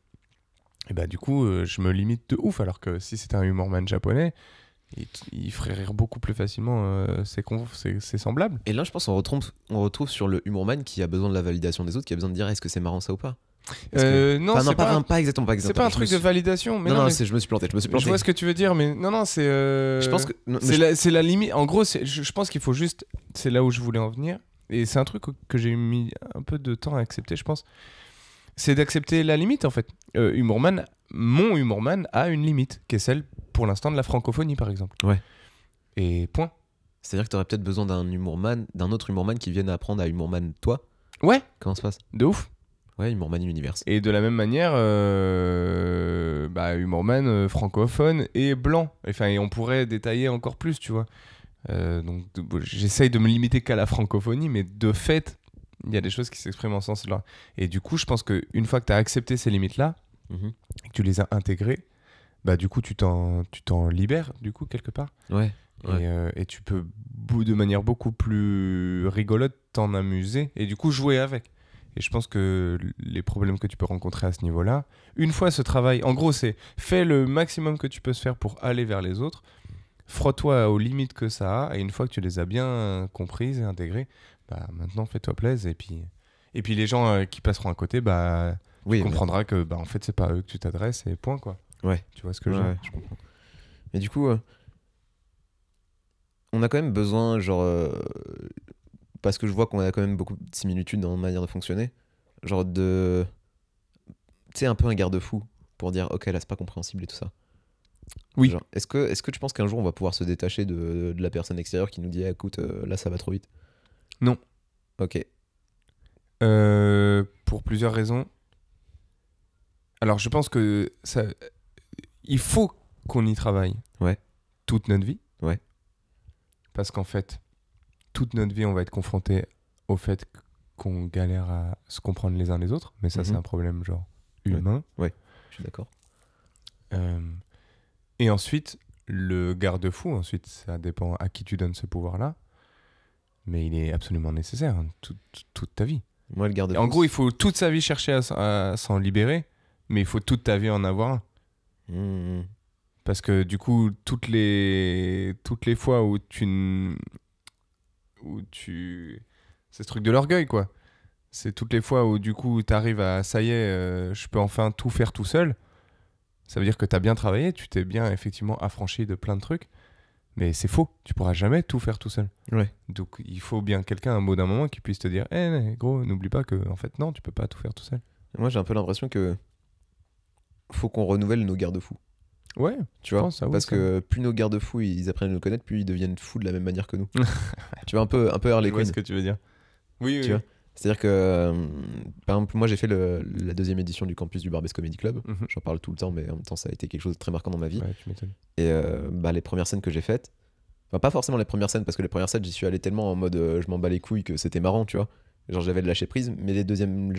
[SPEAKER 2] et bah du coup, je me limite de ouf, alors que si c'était un humorman japonais, il ferait rire beaucoup plus facilement ses semblables.
[SPEAKER 1] Et là, je pense qu'on retrouve sur le Humorman qui a besoin de la validation des autres, qui a besoin de dire est-ce que c'est marrant ça ou pas.
[SPEAKER 2] Non,
[SPEAKER 1] Enfin,
[SPEAKER 2] c'est pas,
[SPEAKER 1] pas exactement. Pas
[SPEAKER 2] c'est
[SPEAKER 1] exactement.
[SPEAKER 2] pas un
[SPEAKER 1] Je
[SPEAKER 2] truc
[SPEAKER 1] me
[SPEAKER 2] de validation, mais
[SPEAKER 1] non,
[SPEAKER 2] mais
[SPEAKER 1] je me suis planté.
[SPEAKER 2] je vois ce que tu veux dire, mais non, c'est.
[SPEAKER 1] Je pense que. non, mais
[SPEAKER 2] C'est la limite. En gros, je pense qu'il faut juste. C'est là où je voulais en venir. Et c'est un truc que j'ai mis un peu de temps à accepter, je pense. C'est d'accepter la limite, en fait. Mon Humorman a une limite, qui est celle, pour l'instant, de la francophonie, par exemple.
[SPEAKER 1] Ouais.
[SPEAKER 2] Et point.
[SPEAKER 1] C'est-à-dire que t'aurais peut-être besoin d'un autre Humorman qui vienne apprendre à Humorman toi.
[SPEAKER 2] Ouais,
[SPEAKER 1] Comment ça se passe?
[SPEAKER 2] de ouf.
[SPEAKER 1] Ouais, Humorman Universe.
[SPEAKER 2] Et de la même manière, humorman francophone et blanc. Enfin, et on pourrait détailler encore plus, tu vois. Donc, j'essaye de me limiter qu'à la francophonie, mais de fait, il y a des choses qui s'expriment en ce sens-là. Et du coup, je pense qu'une fois que tu as accepté ces limites-là,
[SPEAKER 1] Mhm.
[SPEAKER 2] et que tu les as intégrées, bah, du coup, tu t'en libères, du coup, quelque part.
[SPEAKER 1] Ouais.
[SPEAKER 2] Et tu peux, de manière beaucoup plus rigolote, t'en amuser et du coup jouer avec. Et je pense que les problèmes que tu peux rencontrer à ce niveau-là, une fois ce travail, en gros, c'est fais le maximum que tu peux se faire pour aller vers les autres, frotte-toi aux limites que ça a, et une fois que tu les as bien comprises et intégrées, bah maintenant fais-toi plaisir. Et puis les gens qui passeront à côté, bah
[SPEAKER 1] Oui,
[SPEAKER 2] tu comprendras que bah en fait c'est pas à eux que tu t'adresses et point quoi.
[SPEAKER 1] Ouais.
[SPEAKER 2] Tu vois ce que je veux dire?
[SPEAKER 1] Je comprends. Mais du coup, on a quand même besoin, parce que je vois qu'on a quand même beaucoup de similitudes dans la manière de fonctionner, genre de. Tu sais, un peu un garde-fou pour dire, ok, là c'est pas compréhensible et tout ça.
[SPEAKER 2] Oui.
[SPEAKER 1] Genre, est-ce que tu penses qu'un jour on va pouvoir se détacher de la personne extérieure qui nous dit, ah, écoute, là ça va trop vite?
[SPEAKER 2] Non.
[SPEAKER 1] Ok.
[SPEAKER 2] Pour plusieurs raisons. Alors, je pense que il faut qu'on y travaille.
[SPEAKER 1] Ouais.
[SPEAKER 2] Toute notre vie.
[SPEAKER 1] Ouais.
[SPEAKER 2] Parce qu'en fait, toute notre vie, on va être confronté au fait qu'on galère à se comprendre les uns les autres. Mais ça, c'est
[SPEAKER 1] Mhm.
[SPEAKER 2] un problème genre humain.
[SPEAKER 1] Je suis d'accord.
[SPEAKER 2] Et ensuite, le garde-fou, ensuite, ça dépend à qui tu donnes ce pouvoir-là. Mais il est absolument nécessaire toute ta vie.
[SPEAKER 1] Moi, le
[SPEAKER 2] Et
[SPEAKER 1] garde-fou.
[SPEAKER 2] en gros, il faut toute sa vie chercher à s'en libérer, mais il faut toute ta vie en avoir un.
[SPEAKER 1] Mhm.
[SPEAKER 2] Parce que du coup, toutes les fois où c'est ce truc de l'orgueil, quoi. C'est toutes les fois où du coup, t'arrives à ça y est, je peux enfin tout faire tout seul. Ça veut dire que t'as bien travaillé, tu t'es bien effectivement affranchi de plein de trucs. Mais c'est faux, tu pourras jamais tout faire tout seul.
[SPEAKER 1] Ouais.
[SPEAKER 2] Donc il faut bien quelqu'un, un bout d'un moment, qui puisse te dire gros, n'oublie pas que en fait, non, tu peux pas tout faire tout seul.
[SPEAKER 1] Moi, j'ai un peu l'impression que faut qu'on renouvelle nos garde-fous.
[SPEAKER 2] Ouais,
[SPEAKER 1] Tu vois,
[SPEAKER 2] pense, ça, oui,
[SPEAKER 1] parce
[SPEAKER 2] ça.
[SPEAKER 1] que plus nos garde-fous ils apprennent à nous connaître, plus ils deviennent fous de la même manière que nous. Tu vois, un peu Harley
[SPEAKER 2] Je vois
[SPEAKER 1] Quinn.
[SPEAKER 2] ce que tu veux dire. Oui,
[SPEAKER 1] Tu
[SPEAKER 2] oui.
[SPEAKER 1] vois, c'est-à-dire que par exemple, moi j'ai fait la deuxième édition du campus du Barbès Comedy Club.
[SPEAKER 2] Mhm.
[SPEAKER 1] J'en parle tout le temps, mais en même temps, ça a été quelque chose de très marquant dans ma vie.
[SPEAKER 2] Ouais, tu m'étonnes.
[SPEAKER 1] Et les premières scènes que j'ai faites, enfin, pas forcément les premières scènes, parce que les premières scènes, j'y suis allé tellement en mode je m'en bats les couilles que c'était marrant, tu vois. Genre, j'avais de lâcher prise, mais les deuxièmes,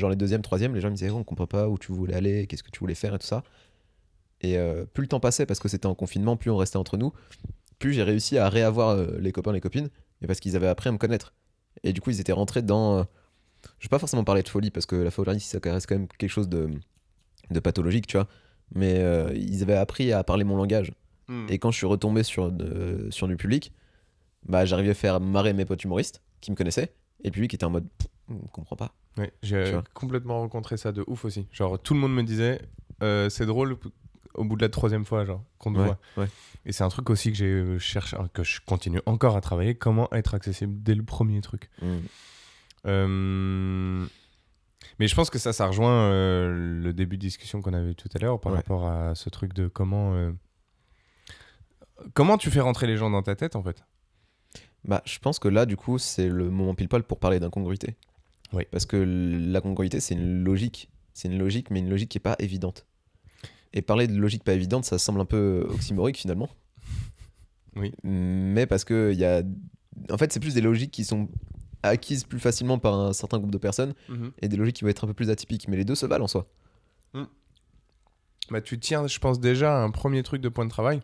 [SPEAKER 1] troisièmes, les gens me disaient, oh, on comprend pas où tu voulais aller, qu'est-ce que tu voulais faire et tout ça. Et plus le temps passait, parce que c'était en confinement, plus on restait entre nous, plus j'ai réussi à réavoir les copains, les copines, et parce qu'ils avaient appris à me connaître. Et du coup, ils étaient rentrés dans. Je vais pas forcément parler de folie, parce que la folie, ça reste quand même quelque chose de pathologique, tu vois. Mais ils avaient appris à parler mon langage.
[SPEAKER 2] Mm.
[SPEAKER 1] Et quand je suis retombé sur du public, bah, j'arrivais à faire marrer mes potes humoristes qui me connaissaient, et le public était en mode, on comprend pas.
[SPEAKER 2] Ouais,
[SPEAKER 1] Tu
[SPEAKER 2] j'ai
[SPEAKER 1] vois.
[SPEAKER 2] complètement rencontré ça de ouf aussi. Genre, tout le monde me disait, c'est drôle au bout de la 3e fois, genre, qu'on te voit.
[SPEAKER 1] Ouais.
[SPEAKER 2] Et c'est un truc aussi que j'ai cherché, que je continue encore à travailler, comment être accessible dès le premier truc.
[SPEAKER 1] Mm.
[SPEAKER 2] Mais je pense que ça rejoint le début de discussion qu'on avait eu tout à l'heure par
[SPEAKER 1] Ouais.
[SPEAKER 2] rapport à ce truc de comment tu fais rentrer les gens dans ta tête en fait.
[SPEAKER 1] Bah, je pense que là, du coup, c'est le moment pile poil pour parler d'incongruité.
[SPEAKER 2] Oui.
[SPEAKER 1] Parce que la congruité, c'est une logique. C'est une logique, mais une logique qui est pas évidente. Et parler de logique pas évidente, ça semble un peu oxymorique finalement.
[SPEAKER 2] Oui.
[SPEAKER 1] Mais parce que il y a. En fait, c'est plus des logiques qui sont acquises plus facilement par un certain groupe de personnes et des logiques qui vont être un peu plus atypiques. Mais les deux se valent en soi.
[SPEAKER 2] Bah, tu tiens, je pense déjà à un premier truc de point de travail.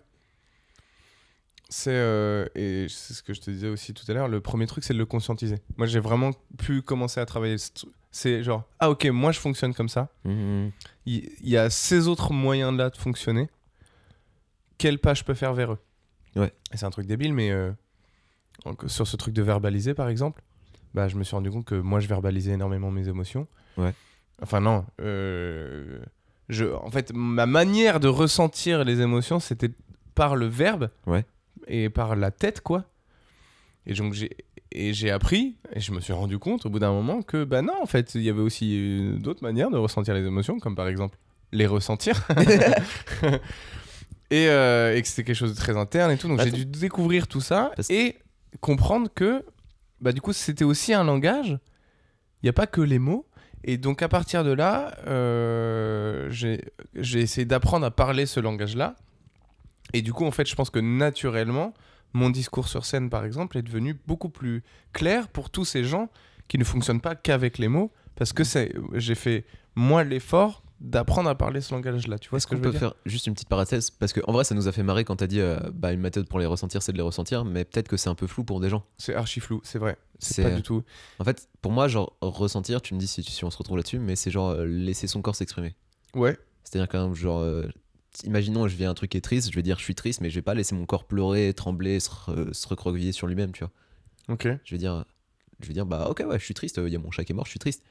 [SPEAKER 2] Et c'est ce que je te disais aussi tout à l'heure, le premier truc c'est de le conscientiser. Moi j'ai vraiment pu commencer à travailler c'est genre, ah ok, moi je fonctionne comme ça, il y a ces autres moyens là de fonctionner, quel pas je peux faire vers eux.
[SPEAKER 1] Ouais.
[SPEAKER 2] Et c'est un truc débile, mais sur ce truc de verbaliser par exemple, bah, je me suis rendu compte que moi je verbalisais énormément mes émotions.
[SPEAKER 1] Ouais.
[SPEAKER 2] Enfin non, en fait ma manière de ressentir les émotions c'était par le verbe.
[SPEAKER 1] Ouais.
[SPEAKER 2] Et par la tête quoi. Et donc j'ai appris et je me suis rendu compte au bout d'un moment que bah non en fait il y avait aussi d'autres manières de ressentir les émotions, comme par exemple les ressentir. et que c'était quelque chose de très interne et tout, donc j'ai dû découvrir tout ça et comprendre que bah du coup c'était aussi un langage, il n'y a pas que les mots. Et donc à partir de là j'ai essayé d'apprendre à parler ce langage là. Et du coup, en fait, je pense que naturellement, mon discours sur scène, par exemple, est devenu beaucoup plus clair pour tous ces gens qui ne fonctionnent pas qu'avec les mots, parce que j'ai fait, moi, l'effort d'apprendre à parler ce langage-là. Tu vois
[SPEAKER 1] Est-ce
[SPEAKER 2] ce que
[SPEAKER 1] qu'on
[SPEAKER 2] je veux
[SPEAKER 1] peut
[SPEAKER 2] dire ?
[SPEAKER 1] faire juste une petite parenthèse? Parce qu'en vrai, ça nous a fait marrer quand t'as dit bah, une méthode pour les ressentir, c'est de les ressentir, mais peut-être que c'est un peu flou pour des gens.
[SPEAKER 2] C'est archi flou, c'est vrai.
[SPEAKER 1] C'est
[SPEAKER 2] C'est pas du tout.
[SPEAKER 1] En fait, pour moi, genre, ressentir, tu me dis si on se retrouve là-dessus, mais c'est genre laisser son corps s'exprimer.
[SPEAKER 2] Ouais.
[SPEAKER 1] C'est-à-dire quand même, genre, imaginons, je vis un truc qui est triste, je vais dire je suis triste, mais je vais pas laisser mon corps pleurer, trembler, se recroqueviller sur lui-même, tu vois.
[SPEAKER 2] Ok.
[SPEAKER 1] Je vais dire bah ok, ouais, je suis triste, il y a mon chat qui est mort, je suis triste.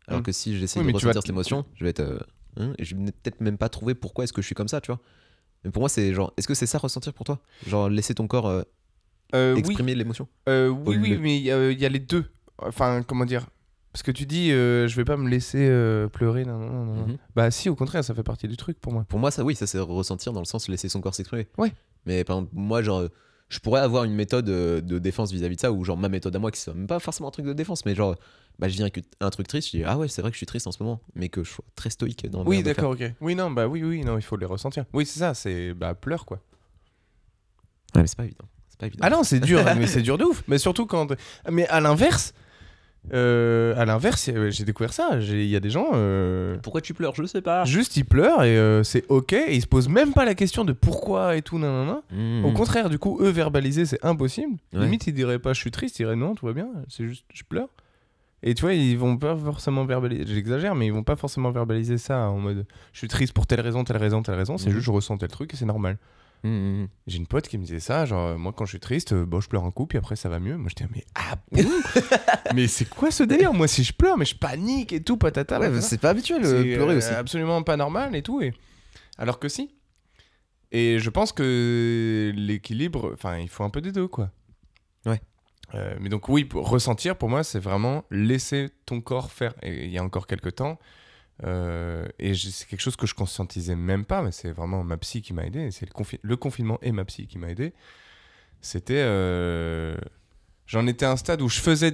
[SPEAKER 1] Alors
[SPEAKER 2] Mm.
[SPEAKER 1] que si j'essaie
[SPEAKER 2] Oui,
[SPEAKER 1] de
[SPEAKER 2] mais tu vas
[SPEAKER 1] ressentir cette émotion, je vais être. Et je vais peut-être même pas trouver pourquoi est-ce que je suis comme ça, tu vois. Mais pour moi, c'est genre, est-ce que c'est ça ressentir pour toi? Genre, laisser ton corps
[SPEAKER 2] Oui.
[SPEAKER 1] exprimer l'émotion?
[SPEAKER 2] Oui, mais il y a les deux. Enfin, comment dire ? Parce que tu dis, je vais pas me laisser pleurer. Non.
[SPEAKER 1] Mhm.
[SPEAKER 2] Bah si, au contraire, ça fait partie du truc pour moi.
[SPEAKER 1] Pour moi, ça, oui, ça c'est ressentir dans le sens laisser son corps s'exprimer.
[SPEAKER 2] Ouais.
[SPEAKER 1] Mais par exemple, moi, genre, je pourrais avoir une méthode de défense vis-à-vis de ça, ou genre ma méthode à moi, qui soit même pas forcément un truc de défense, mais genre, bah, je dis un truc triste, je dis, ah ouais, c'est vrai que je suis triste en ce moment, mais que je sois très stoïque dans le
[SPEAKER 2] Oui,
[SPEAKER 1] manière de faire.
[SPEAKER 2] d'accord, ok. Oui, non, bah oui, non, il faut les ressentir. Oui, c'est ça, c'est bah pleure quoi.
[SPEAKER 1] Ouais, mais c'est pas évident. C'est pas évident.
[SPEAKER 2] Ah non, c'est dur, mais c'est dur de ouf. Mais surtout quand. Mais à l'inverse, j'ai découvert ça. Il y a des gens,
[SPEAKER 1] Pourquoi tu pleures? Je sais pas.
[SPEAKER 2] juste ils pleurent et c'est ok. Et ils se posent même pas la question de pourquoi et tout, nanana.
[SPEAKER 1] Mmh.
[SPEAKER 2] Au contraire, du coup, eux verbaliser, c'est impossible.
[SPEAKER 1] Ouais.
[SPEAKER 2] Limite, ils diraient pas je suis triste, ils diraient non, tout va bien, c'est juste je pleure. Et tu vois, ils vont pas forcément verbaliser, j'exagère, mais ils vont pas forcément verbaliser ça en mode je suis triste pour telle raison, c'est
[SPEAKER 1] Mhm.
[SPEAKER 2] juste je ressens tel truc et c'est normal.
[SPEAKER 1] Mmh.
[SPEAKER 2] J'ai une pote qui me disait ça, genre moi quand je suis triste, bon, je pleure un coup puis après ça va mieux. Moi je dis mais ah bon mais c'est quoi ce délire? Moi si je pleure, mais je panique et tout, patata.
[SPEAKER 1] Ouais,
[SPEAKER 2] patata.
[SPEAKER 1] c'est pas habituel
[SPEAKER 2] C'est
[SPEAKER 1] pleurer aussi.
[SPEAKER 2] absolument pas normal et tout. Alors que si. Et je pense que l'équilibre, enfin il faut un peu des deux quoi.
[SPEAKER 1] Ouais.
[SPEAKER 2] Mais donc oui, pour ressentir pour moi c'est vraiment laisser ton corps faire. Et il y a encore quelques temps, C'est quelque chose que je conscientisais même pas, mais c'est vraiment ma psy qui m'a aidé. C'est le confinement et ma psy qui m'a aidé. C'était... J'en étais à un stade où je faisais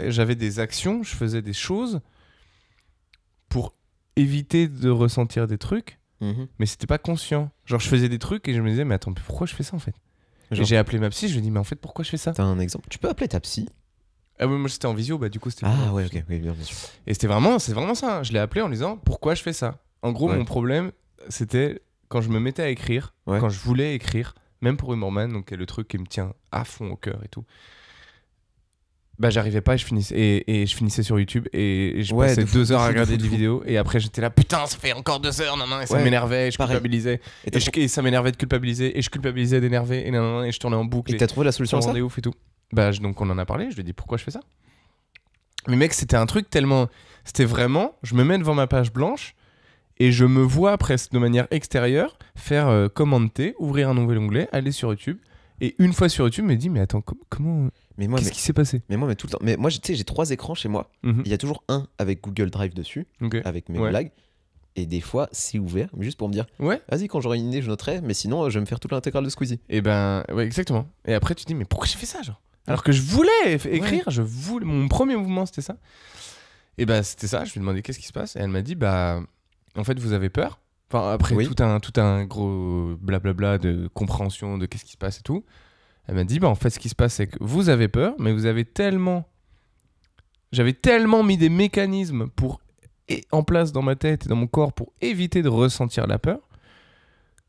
[SPEAKER 2] j'avais des actions, je faisais des choses pour éviter de ressentir des trucs, mais c'était pas conscient. Genre, je faisais des trucs et je me disais, mais attends, pourquoi je fais ça en fait?
[SPEAKER 1] Genre,
[SPEAKER 2] et j'ai appelé ma psy, je lui ai dit, mais en fait, pourquoi je fais ça?
[SPEAKER 1] t'as un exemple? Tu peux appeler ta psy?
[SPEAKER 2] Ah oui, moi j'étais en visio, bah du coup c'était...
[SPEAKER 1] Ah ouais, ok, oui, bien sûr.
[SPEAKER 2] Et c'est vraiment ça. Hein. Je l'ai appelé en lui disant, pourquoi je fais ça? En gros, mon problème, c'était quand je me mettais à écrire, quand je voulais écrire, même pour Humorman, donc le truc qui me tient à fond au cœur et tout. Bah j'arrivais pas et je finissais sur YouTube et je passais 2 heures à regarder des vidéos et après j'étais là putain ça fait encore 2 heures et ça m'énervait et je culpabilisais et ça m'énervait de culpabiliser et je culpabilisais d'énerver et je tournais en boucle
[SPEAKER 1] et t'as trouvé la solution à ça?
[SPEAKER 2] Ouf et tout. Bah donc on en a parlé, je lui ai dit pourquoi je fais ça, mais mec c'était un truc tellement, c'était vraiment je me mets devant ma page blanche et je me vois presque de manière extérieure faire commande T, ouvrir un nouvel onglet, aller sur YouTube et une fois sur YouTube me dit mais attends comment... Qu'est-ce qui s'est passé?
[SPEAKER 1] Mais moi, tout le temps. Mais moi, tu sais, j'ai 3 écrans chez moi. Il y a toujours un avec Google Drive dessus, avec mes blagues. Et des fois, c'est ouvert, mais juste pour me dire, vas-y, quand j'aurai une idée, je noterai. Mais sinon, je vais me faire toute l'intégrale de Squeezie.
[SPEAKER 2] Et ben, ouais, exactement. Et après, tu te dis, mais pourquoi j'ai fait ça, genre? Alors que je voulais écrire, mon premier mouvement, c'était ça. Et ben, c'était ça. Je lui ai demandé qu'est-ce qui se passe. Et elle m'a dit, bah, en fait, vous avez peur. Enfin, après tout un gros blablabla de compréhension de qu'est-ce qui se passe et tout. Elle m'a dit, bah en fait, ce qui se passe, c'est que vous avez peur, mais j'avais tellement mis des mécanismes en place dans ma tête et dans mon corps pour éviter de ressentir la peur,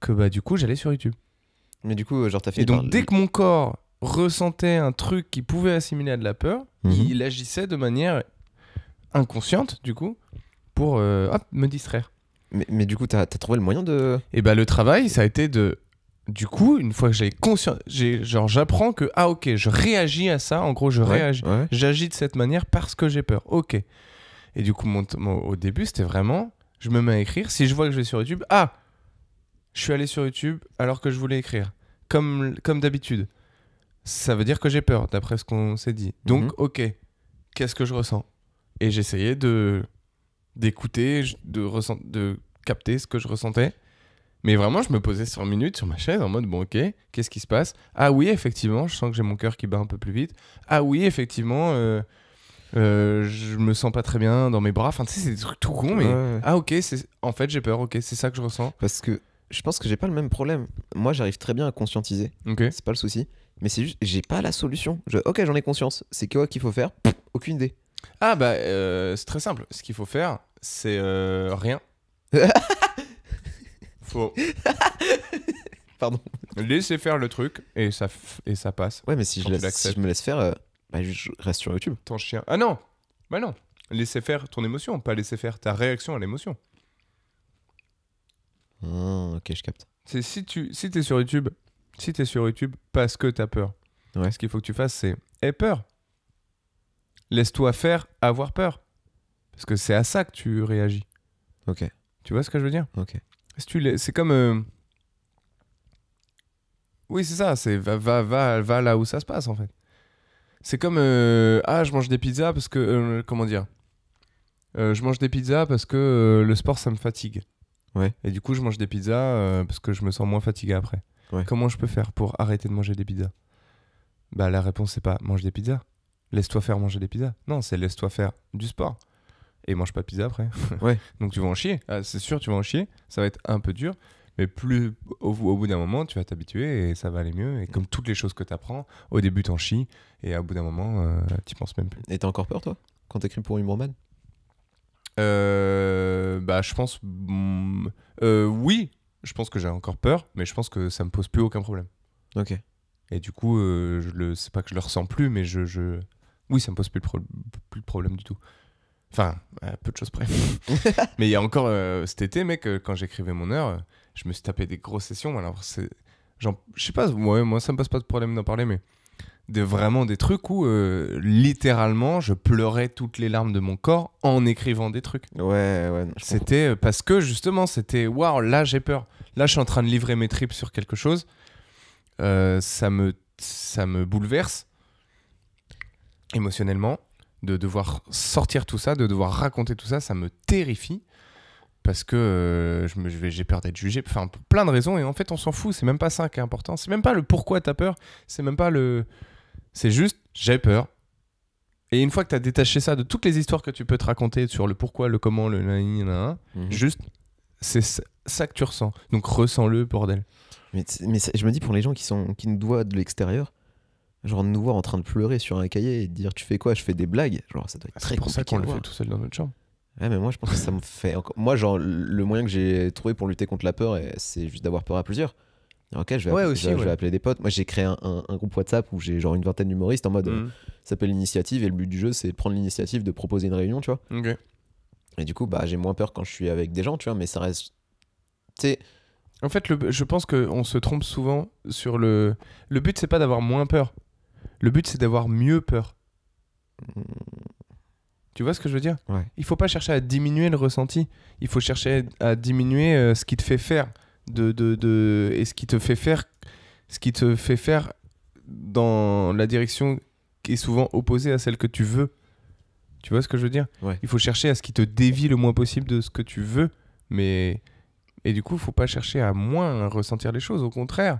[SPEAKER 2] que bah du coup, j'allais sur YouTube.
[SPEAKER 1] Mais du coup, genre, t'as fait...
[SPEAKER 2] Et donc, dès que mon corps ressentait un truc qui pouvait assimiler à de la peur, il agissait de manière inconsciente, du coup, pour me distraire.
[SPEAKER 1] Mais du coup, t'as trouvé le moyen de...
[SPEAKER 2] Et bah le travail, ça a été de... Du coup, une fois que j'ai conscience, j'apprends que ok, je réagis à ça. En gros, je réagis, j'agis de cette manière parce que j'ai peur. Ok. Et du coup, au début, c'était vraiment, je me mets à écrire. Si je vois que je vais sur YouTube, je suis allé sur YouTube alors que je voulais écrire, comme d'habitude. Ça veut dire que j'ai peur, d'après ce qu'on s'est dit. Donc, ok, qu'est-ce que je ressens? Et j'essayais d'écouter, de capter ce que je ressentais. Mais vraiment, je me posais 5 minutes sur ma chaise en mode, bon, ok, qu'est-ce qui se passe? Ah oui, effectivement, je sens que j'ai mon cœur qui bat un peu plus vite. Ah oui, effectivement, je me sens pas très bien dans mes bras. Enfin, tu sais, c'est des trucs tout cons, mais... Ah ok, en fait, j'ai peur, ok, c'est ça que je ressens.
[SPEAKER 1] Parce que je pense que j'ai pas le même problème. Moi, j'arrive très bien à conscientiser. C'est pas le souci. Mais c'est juste, j'ai pas la solution. Ok, j'en ai conscience. C'est quoi qu'il faut faire? Aucune idée.
[SPEAKER 2] Ah bah, c'est très simple. Ce qu'il faut faire, c'est rien. Faut
[SPEAKER 1] Pardon.
[SPEAKER 2] Laisser faire le truc et ça passe.
[SPEAKER 1] Ouais, mais si je me laisse faire, je reste sur YouTube.
[SPEAKER 2] Ton chien. Ah non. Bah non. Laisser faire ton émotion, pas laisser faire ta réaction à l'émotion.
[SPEAKER 1] Ok, je capte.
[SPEAKER 2] C'est si t'es sur YouTube, parce que t'as peur. Ce qu'il faut que tu fasses, c'est aie peur. Laisse-toi faire avoir peur. Parce que c'est à ça que tu réagis.
[SPEAKER 1] Ok.
[SPEAKER 2] Tu vois ce que je veux dire?
[SPEAKER 1] Ok.
[SPEAKER 2] C'est comme... Oui, c'est ça. C'est va là où ça se passe, en fait. C'est comme... je mange des pizzas parce que... comment dire? Je mange des pizzas parce que le sport, ça me fatigue.
[SPEAKER 1] Ouais.
[SPEAKER 2] Et du coup, je mange des pizzas parce que je me sens moins fatigué après. Ouais. Comment je peux faire pour arrêter de manger des pizzas? Bah, la réponse, c'est pas mange des pizzas. Laisse-toi faire manger des pizzas. Non, c'est laisse-toi faire du sport. Et mange pas de pizza après.
[SPEAKER 1] Ouais.
[SPEAKER 2] Donc tu vas en chier. C'est sûr, tu vas en chier. Ça va être un peu dur. Mais plus au bout d'un moment, tu vas t'habituer et ça va aller mieux. Et comme toutes les choses que tu apprends, au début, t'en chies. Et au bout d'un moment, t'y penses même plus.
[SPEAKER 1] Et t'as encore peur, toi, quand t'écris pour Humorman?
[SPEAKER 2] Bah, je pense... oui, je pense que j'ai encore peur. Mais je pense que ça me pose plus aucun problème.
[SPEAKER 1] Ok.
[SPEAKER 2] Et du coup, c'est pas que je le ressens plus, mais oui, ça me pose plus de problème du tout. Enfin, à peu de choses près. Mais il y a encore cet été, mec, quand j'écrivais mon heure, je me suis tapé des grosses sessions. Alors, je sais pas, moi, ça me pose pas de problème d'en parler, mais vraiment des trucs où, littéralement, je pleurais toutes les larmes de mon corps en écrivant des trucs.
[SPEAKER 1] Ouais.
[SPEAKER 2] C'était parce que, justement, c'était, waouh, là, j'ai peur. Là, je suis en train de livrer mes tripes sur quelque chose. Ça me bouleverse émotionnellement. De devoir sortir tout ça, de devoir raconter tout ça, ça me terrifie. parce que j'ai peur d'être jugé, enfin pour plein de raisons, et en fait on s'en fout, c'est même pas ça qui est important, c'est même pas le pourquoi t'as peur, c'est même pas le... C'est juste, j'ai peur. Et une fois que t'as détaché ça de toutes les histoires que tu peux te raconter sur le pourquoi, le comment, le nanana, juste, c'est ça que tu ressens. Donc ressens-le, bordel.
[SPEAKER 1] Mais je me dis pour les gens qui nous voient de l'extérieur, genre nous voir en train de pleurer sur un cahier et de dire tu fais quoi, je fais des blagues, genre ça doit être très compliqué.
[SPEAKER 2] C'est pour ça qu'on
[SPEAKER 1] à
[SPEAKER 2] le
[SPEAKER 1] voir.
[SPEAKER 2] fait tout seul dans notre chambre.
[SPEAKER 1] Ouais, mais moi je pense que ça me fait encore... Moi genre le moyen que j'ai trouvé pour lutter contre la peur, c'est juste d'avoir peur à plusieurs. Ok, je vais appeler des potes. Moi j'ai créé un groupe WhatsApp où j'ai genre une vingtaine d'humoristes en mode ça s'appelle l'initiative, et le but du jeu c'est de prendre l'initiative de proposer une réunion, tu vois.
[SPEAKER 2] Ok.
[SPEAKER 1] Et du coup bah j'ai moins peur quand je suis avec des gens, tu vois, mais ça reste... Tu sais...
[SPEAKER 2] En fait, je pense qu'on se trompe souvent sur le... Le but, c'est pas d'avoir moins peur. Le but, c'est d'avoir mieux peur. Tu vois ce que je veux dire ?
[SPEAKER 1] Ouais.
[SPEAKER 2] Il faut pas chercher à diminuer le ressenti. Il faut chercher à diminuer ce qui te fait faire. Et ce qui te fait faire dans la direction qui est souvent opposée à celle que tu veux. Tu vois ce que je veux dire ?
[SPEAKER 1] Ouais.
[SPEAKER 2] Il faut chercher à ce qui te dévie le moins possible de ce que tu veux. Et du coup, il faut pas chercher à moins ressentir les choses. Au contraire,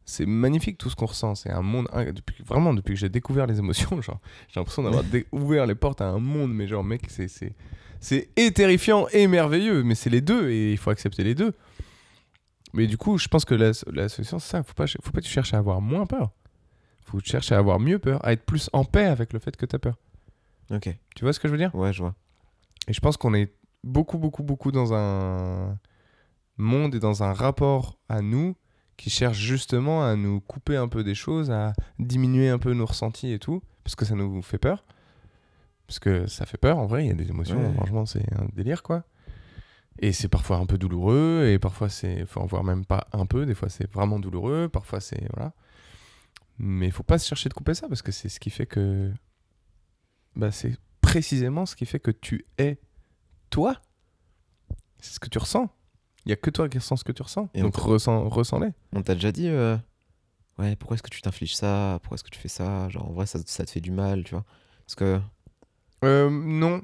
[SPEAKER 2] c'est magnifique tout ce qu'on ressent. C'est un monde... Depuis que j'ai découvert les émotions, genre, j'ai l'impression d'avoir ouvert les portes à un monde. Mais genre, mec, c'est et terrifiant et merveilleux. Mais c'est les deux et il faut accepter les deux. Mais du coup, je pense que la solution, c'est ça. Faut pas que tu cherches à avoir moins peur. Faut que tu cherches à avoir mieux peur, à être plus en paix avec le fait que tu as peur.
[SPEAKER 1] Ok.
[SPEAKER 2] Tu vois ce que je veux dire ?
[SPEAKER 1] Ouais, je vois.
[SPEAKER 2] Et je pense qu'on est beaucoup dans un monde et dans un rapport à nous qui cherche justement à nous couper un peu des choses, à diminuer un peu nos ressentis et tout, parce que ça nous fait peur. Parce que ça fait peur, en vrai, il y a des émotions,
[SPEAKER 1] Ouais.
[SPEAKER 2] franchement, c'est un délire, quoi. Et c'est parfois un peu douloureux, et parfois c'est... Enfin, voire même pas un peu, des fois c'est vraiment douloureux, parfois c'est... Voilà. Mais il faut pas se chercher de couper ça, parce que c'est ce qui fait que... Bah, c'est précisément ce qui fait que tu es toi. C'est ce que tu ressens. Il y a que toi qui ressens ce que tu ressens.
[SPEAKER 1] Et
[SPEAKER 2] donc ressens-les.
[SPEAKER 1] On t'a déjà dit ouais, pourquoi est-ce que tu t'infliges ça, pourquoi est-ce que tu fais ça, genre en vrai ça te fait du mal, tu vois, parce que...
[SPEAKER 2] Non.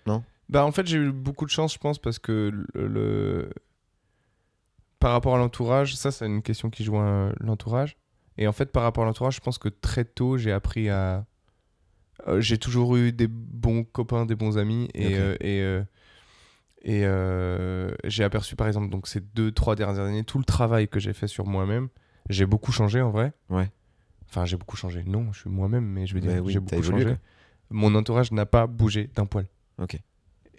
[SPEAKER 1] Non.
[SPEAKER 2] Bah en fait j'ai eu beaucoup de chance, je pense, parce que par rapport à l'entourage, ça c'est une question qui joue l'entourage. Et en fait par rapport à l'entourage, je pense que très tôt j'ai appris à... j'ai toujours eu des bons copains, des bons amis, et j'ai aperçu par exemple donc ces 2-3 dernières années tout le travail que j'ai fait sur moi-même. J'ai beaucoup changé en vrai.
[SPEAKER 1] Ouais.
[SPEAKER 2] Enfin j'ai beaucoup changé, non je suis moi-même, mais je veux dire
[SPEAKER 1] oui,
[SPEAKER 2] j'ai
[SPEAKER 1] t'as
[SPEAKER 2] beaucoup
[SPEAKER 1] évolué,
[SPEAKER 2] changé.
[SPEAKER 1] quoi.
[SPEAKER 2] Mon entourage n'a pas bougé d'un poil.
[SPEAKER 1] Ok.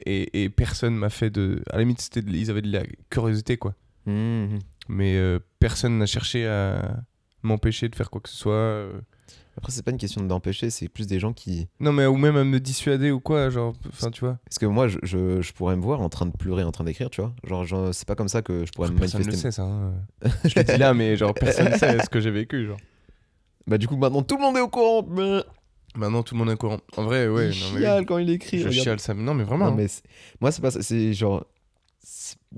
[SPEAKER 2] Et personne m'a fait de... À la limite ils avaient de la curiosité, quoi. Mais personne n'a cherché à m'empêcher de faire quoi que ce soit.
[SPEAKER 1] Après c'est pas une question d'empêcher, c'est plus des gens qui...
[SPEAKER 2] Non mais ou même à me dissuader ou quoi, genre, enfin tu vois.
[SPEAKER 1] Parce que moi je pourrais me voir en train de pleurer, en train d'écrire, tu vois, genre c'est pas comme ça que je pourrais me
[SPEAKER 2] Personne
[SPEAKER 1] manifester.
[SPEAKER 2] ne le sait ça. Hein. Je le dis là, mais genre personne ne sait ce que j'ai vécu, genre.
[SPEAKER 1] Bah du coup maintenant tout le monde est au courant.
[SPEAKER 2] Maintenant tout le monde est au courant. En vrai, ouais.
[SPEAKER 1] Il
[SPEAKER 2] non, mais
[SPEAKER 1] chiale quand il écrit.
[SPEAKER 2] je
[SPEAKER 1] regarde.
[SPEAKER 2] chiale ça. Non mais vraiment.
[SPEAKER 1] Non, mais moi c'est pas ça, c'est genre...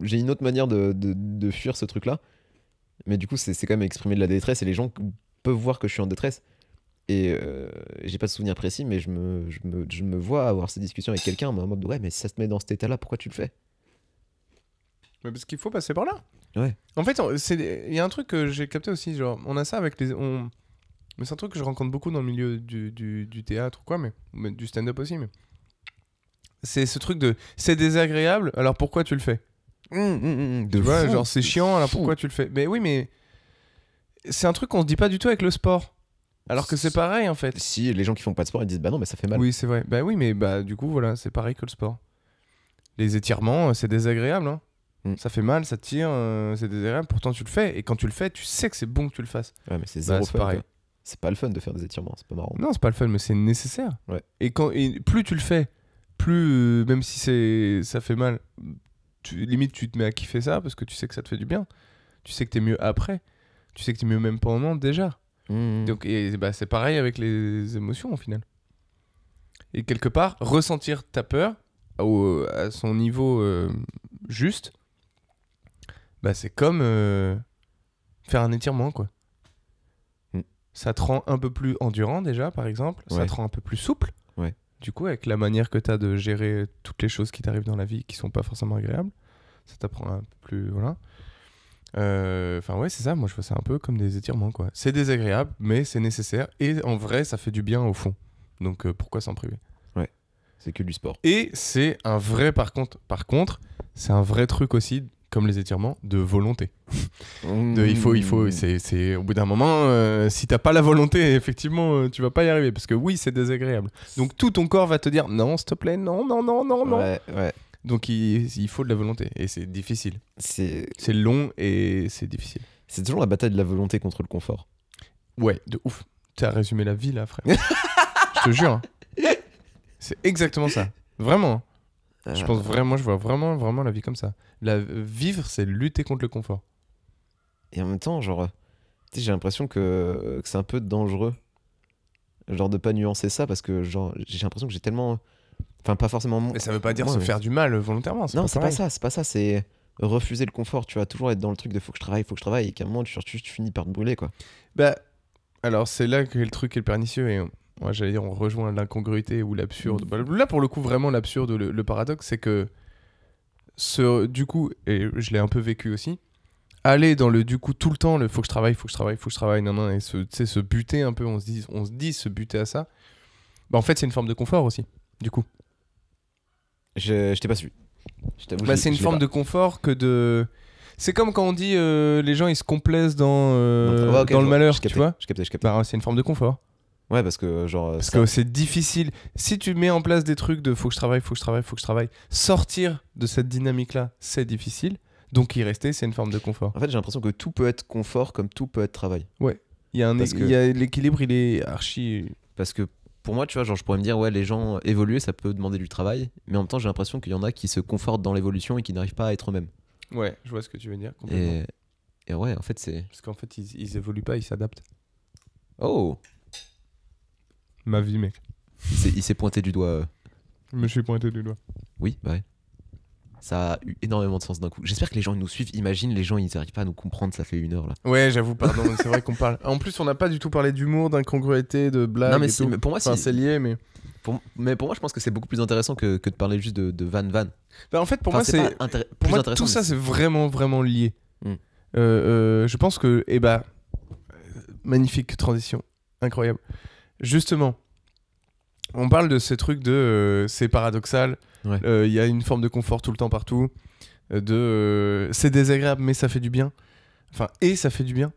[SPEAKER 1] J'ai une autre manière de fuir ce truc-là. Mais du coup, c'est quand même exprimer de la détresse, et les gens peuvent voir que je suis en détresse. Et j'ai pas de souvenir précis, mais je me vois avoir ces discussions avec quelqu'un en mode ouais, mais si ça te met dans cet état-là, pourquoi tu le fais?
[SPEAKER 2] Mais parce qu'il faut passer par là.
[SPEAKER 1] Ouais.
[SPEAKER 2] En fait, il y a un truc que j'ai capté aussi, genre, on a ça avec les... Mais c'est un truc que je rencontre beaucoup dans le milieu du théâtre ou quoi, mais du stand-up aussi, mais... C'est ce truc de... C'est désagréable, alors pourquoi tu le fais? Tu vois, genre c'est chiant, alors pourquoi tu le fais? Mais oui, mais... C'est un truc qu'on se dit pas du tout avec le sport. Alors que c'est pareil, en fait.
[SPEAKER 1] Si les gens qui font pas de sport, ils disent bah non, mais ça fait mal.
[SPEAKER 2] Oui, c'est vrai. Bah oui, mais bah du coup, voilà, c'est pareil que le sport. Les étirements, c'est désagréable, hein. Ça fait mal, ça tire, c'est désagréable, pourtant tu le fais. Et quand tu le fais, tu sais que c'est bon que tu le fasses.
[SPEAKER 1] Ouais, mais c'est zéro
[SPEAKER 2] c'est
[SPEAKER 1] fun,
[SPEAKER 2] pareil.
[SPEAKER 1] quoi. C'est pas le fun de faire des étirements, c'est pas marrant.
[SPEAKER 2] Non, c'est pas le fun, mais c'est nécessaire.
[SPEAKER 1] Ouais.
[SPEAKER 2] Et plus tu le fais, plus, même si ça fait mal, limite tu te mets à kiffer ça parce que tu sais que ça te fait du bien. Tu sais que t'es mieux après. Tu sais que t'es mieux même pendant déjà. Donc c'est pareil avec les émotions au final. Et quelque part, ressentir ta peur à son niveau juste, bah c'est comme faire un étirement, quoi. Ça te rend un peu plus endurant déjà, par exemple. Ça te rend un peu plus souple.
[SPEAKER 1] Ouais.
[SPEAKER 2] Du coup, avec la manière que tu as de gérer toutes les choses qui t'arrivent dans la vie qui sont pas forcément agréables. Ça t'apprend un peu plus. Voilà. Enfin, ouais, c'est ça. Moi, je vois ça un peu comme des étirements, quoi. C'est désagréable, mais c'est nécessaire. Et en vrai, ça fait du bien au fond. Donc, pourquoi s'en priver?
[SPEAKER 1] Ouais, c'est que du sport.
[SPEAKER 2] Et c'est un vrai, par contre, c'est un vrai truc aussi, comme les étirements, de volonté. Il faut, au bout d'un moment, si t'as pas la volonté, effectivement, tu vas pas y arriver. Parce que oui, c'est désagréable. Donc tout ton corps va te dire non, s'il te plaît, non, non, non, non, non.
[SPEAKER 1] Ouais.
[SPEAKER 2] Donc il faut de la volonté. Et c'est difficile.
[SPEAKER 1] C'est
[SPEAKER 2] long et c'est difficile.
[SPEAKER 1] c'est toujours la bataille de la volonté contre le confort.
[SPEAKER 2] Ouais, de ouf. T'as résumé la vie là, frère. Je te jure. Hein. C'est exactement ça. Vraiment. Je pense vraiment, je vois vraiment la vie comme ça. Vivre, c'est lutter contre le confort.
[SPEAKER 1] Et en même temps, genre, tu sais, j'ai l'impression que c'est un peu dangereux, genre de pas nuancer ça parce que genre j'ai l'impression que j'ai tellement, enfin pas forcément.
[SPEAKER 2] Mais ça veut pas dire
[SPEAKER 1] moi,
[SPEAKER 2] se
[SPEAKER 1] mais-
[SPEAKER 2] faire du mal volontairement.
[SPEAKER 1] Non, c'est pas
[SPEAKER 2] pareil.
[SPEAKER 1] ça, c'est refuser le confort. Tu vas toujours être dans le truc de faut que je travaille, et qu'à un moment tu finis par te brûler quoi.
[SPEAKER 2] Bah, alors c'est là que le truc est le pernicieux et moi j'allais dire on rejoint l'incongruité ou l'absurde. Bah, là pour le coup vraiment l'absurde, le paradoxe c'est que du coup, et je l'ai un peu vécu aussi, aller dans le du coup tout le temps le faut que je travaille, non non et se buter un peu, on se dit se buter à ça. Bah en fait c'est une forme de confort aussi du coup.
[SPEAKER 1] Je t'ai pas su. Je t'avoue,
[SPEAKER 2] Bah c'est une
[SPEAKER 1] je l'ai
[SPEAKER 2] forme
[SPEAKER 1] pas.
[SPEAKER 2] de confort que de. C'est comme quand on dit les gens ils se complaisent
[SPEAKER 1] Ouais, ok,
[SPEAKER 2] dans
[SPEAKER 1] je
[SPEAKER 2] le
[SPEAKER 1] vois,
[SPEAKER 2] malheur,
[SPEAKER 1] je captais,
[SPEAKER 2] tu vois.
[SPEAKER 1] je captais.
[SPEAKER 2] Bah c'est une forme de confort.
[SPEAKER 1] Ouais, parce que genre
[SPEAKER 2] Parce
[SPEAKER 1] ça,
[SPEAKER 2] que c'est difficile. Si tu mets en place des trucs de faut que je travaille, sortir de cette dynamique-là, c'est difficile. Donc y rester, c'est une forme de confort.
[SPEAKER 1] en fait, j'ai l'impression que tout peut être confort comme tout peut être travail.
[SPEAKER 2] Il y a
[SPEAKER 1] Parce que-
[SPEAKER 2] il y a l'équilibre, il est archi.
[SPEAKER 1] Parce que pour moi, tu vois, genre je pourrais me dire ouais, les gens évoluer, ça peut demander du travail, mais en même temps, j'ai l'impression qu'il y en a qui se confortent dans l'évolution et qui n'arrivent pas à être eux-mêmes.
[SPEAKER 2] Ouais, je vois ce que tu veux dire. Complètement.
[SPEAKER 1] Et ouais, en fait, c'est
[SPEAKER 2] Parce qu'en fait, ils évoluent pas, ils s'adaptent.
[SPEAKER 1] oh,
[SPEAKER 2] Ma vie, mec.
[SPEAKER 1] il s'est pointé du doigt.
[SPEAKER 2] Je me suis pointé du doigt.
[SPEAKER 1] Oui, bah ouais. Ça a eu énormément de sens d'un coup. J'espère que les gens ils nous suivent. Imagine, les gens ils n'arrivent pas à nous comprendre, ça fait 1 heure là.
[SPEAKER 2] Ouais, j'avoue, pardon, c'est vrai qu'on parle. En plus, on n'a pas du tout parlé d'humour, d'incongruité, de blagues.
[SPEAKER 1] Non, mais
[SPEAKER 2] et
[SPEAKER 1] si,
[SPEAKER 2] tout.
[SPEAKER 1] mais pour moi,
[SPEAKER 2] Enfin,
[SPEAKER 1] si.
[SPEAKER 2] c'est lié, mais.
[SPEAKER 1] Mais pour moi, je pense que c'est beaucoup plus intéressant que de parler juste de van.
[SPEAKER 2] Bah, en fait, pour
[SPEAKER 1] Enfin,
[SPEAKER 2] moi, c'est.
[SPEAKER 1] pas
[SPEAKER 2] Pour
[SPEAKER 1] plus
[SPEAKER 2] moi,
[SPEAKER 1] intéressant.
[SPEAKER 2] tout ça,
[SPEAKER 1] mais
[SPEAKER 2] c'est vraiment, vraiment lié.
[SPEAKER 1] Hmm.
[SPEAKER 2] Je pense que. Eh bah. Magnifique transition. Incroyable. Justement, on parle de ces trucs de. C'est paradoxal.
[SPEAKER 1] Ouais.
[SPEAKER 2] Il y a une forme de confort tout le temps partout. C'est désagréable, mais ça fait du bien. Enfin, et ça fait du bien.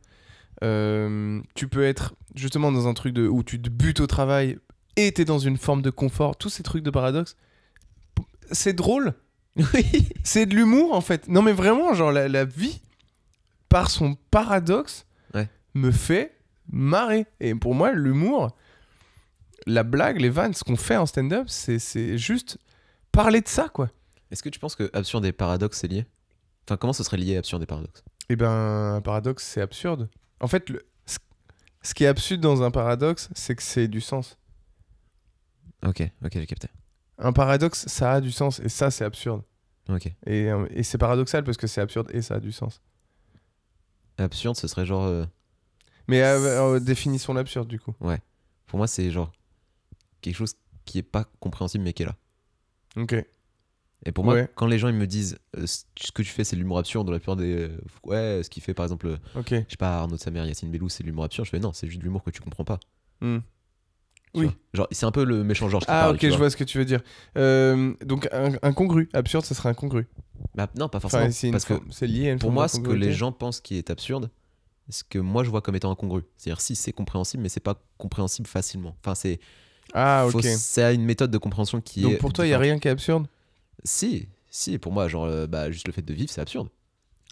[SPEAKER 2] Tu peux être justement dans un truc où tu te butes au travail et t'es dans une forme de confort. Tous ces trucs de paradoxe. C'est drôle.
[SPEAKER 1] Oui.
[SPEAKER 2] C'est de l'humour en fait. Non mais vraiment, genre la vie, par son paradoxe,
[SPEAKER 1] Ouais.
[SPEAKER 2] me fait marrer. Et pour moi, l'humour, la blague, les vannes, ce qu'on fait en stand-up, c'est juste parler de ça, quoi.
[SPEAKER 1] Est-ce que tu penses que absurde et paradoxe c'est lié? Enfin, comment ce serait lié absurde et paradoxe?
[SPEAKER 2] Et ben, un paradoxe, c'est absurde. En fait, ce qui est absurde dans un paradoxe, c'est que c'est du sens.
[SPEAKER 1] Ok, j'ai capté.
[SPEAKER 2] Un paradoxe, ça a du sens, et ça, c'est absurde.
[SPEAKER 1] Ok.
[SPEAKER 2] Et c'est paradoxal parce que c'est absurde et ça a du sens.
[SPEAKER 1] Absurde, ce serait genre.
[SPEAKER 2] Mais définissons l'absurde, du coup.
[SPEAKER 1] Pour moi, c'est genre quelque chose qui est pas compréhensible mais qui est là.
[SPEAKER 2] Ok.
[SPEAKER 1] Et pour moi,
[SPEAKER 2] Ouais.
[SPEAKER 1] quand les gens ils me disent ce que tu fais c'est de l'humour absurde, dans la plupart des. Ouais, ce qui fait par exemple,
[SPEAKER 2] Ok.
[SPEAKER 1] je sais pas, Arnaud de sa mère, Yacine Bellou, c'est de l'humour absurde. Je fais non, c'est juste de l'humour que tu comprends pas.
[SPEAKER 2] Hmm.
[SPEAKER 1] Tu
[SPEAKER 2] Oui.
[SPEAKER 1] vois. Genre, c'est un peu le méchant Georges qui
[SPEAKER 2] Ah,
[SPEAKER 1] parle.
[SPEAKER 2] ok,
[SPEAKER 1] tu
[SPEAKER 2] je vois ce que tu veux dire. Donc, incongru. Absurde, ça serait incongru.
[SPEAKER 1] Bah, non, pas forcément.
[SPEAKER 2] Enfin, c'est
[SPEAKER 1] parce que
[SPEAKER 2] c'est lié à une
[SPEAKER 1] pour
[SPEAKER 2] forme
[SPEAKER 1] moi, ce que
[SPEAKER 2] d'incongruité.
[SPEAKER 1] les gens pensent qui est absurde, ce que moi je vois comme étant incongru. C'est-à-dire, si c'est compréhensible, mais c'est pas compréhensible facilement. Enfin, c'est.
[SPEAKER 2] Ah, ok.
[SPEAKER 1] C'est une méthode de compréhension qui est.
[SPEAKER 2] Donc, pour toi, il n'y a
[SPEAKER 1] différente.
[SPEAKER 2] rien qui est absurde.
[SPEAKER 1] Si, pour moi, genre, bah, juste le fait de vivre, c'est absurde.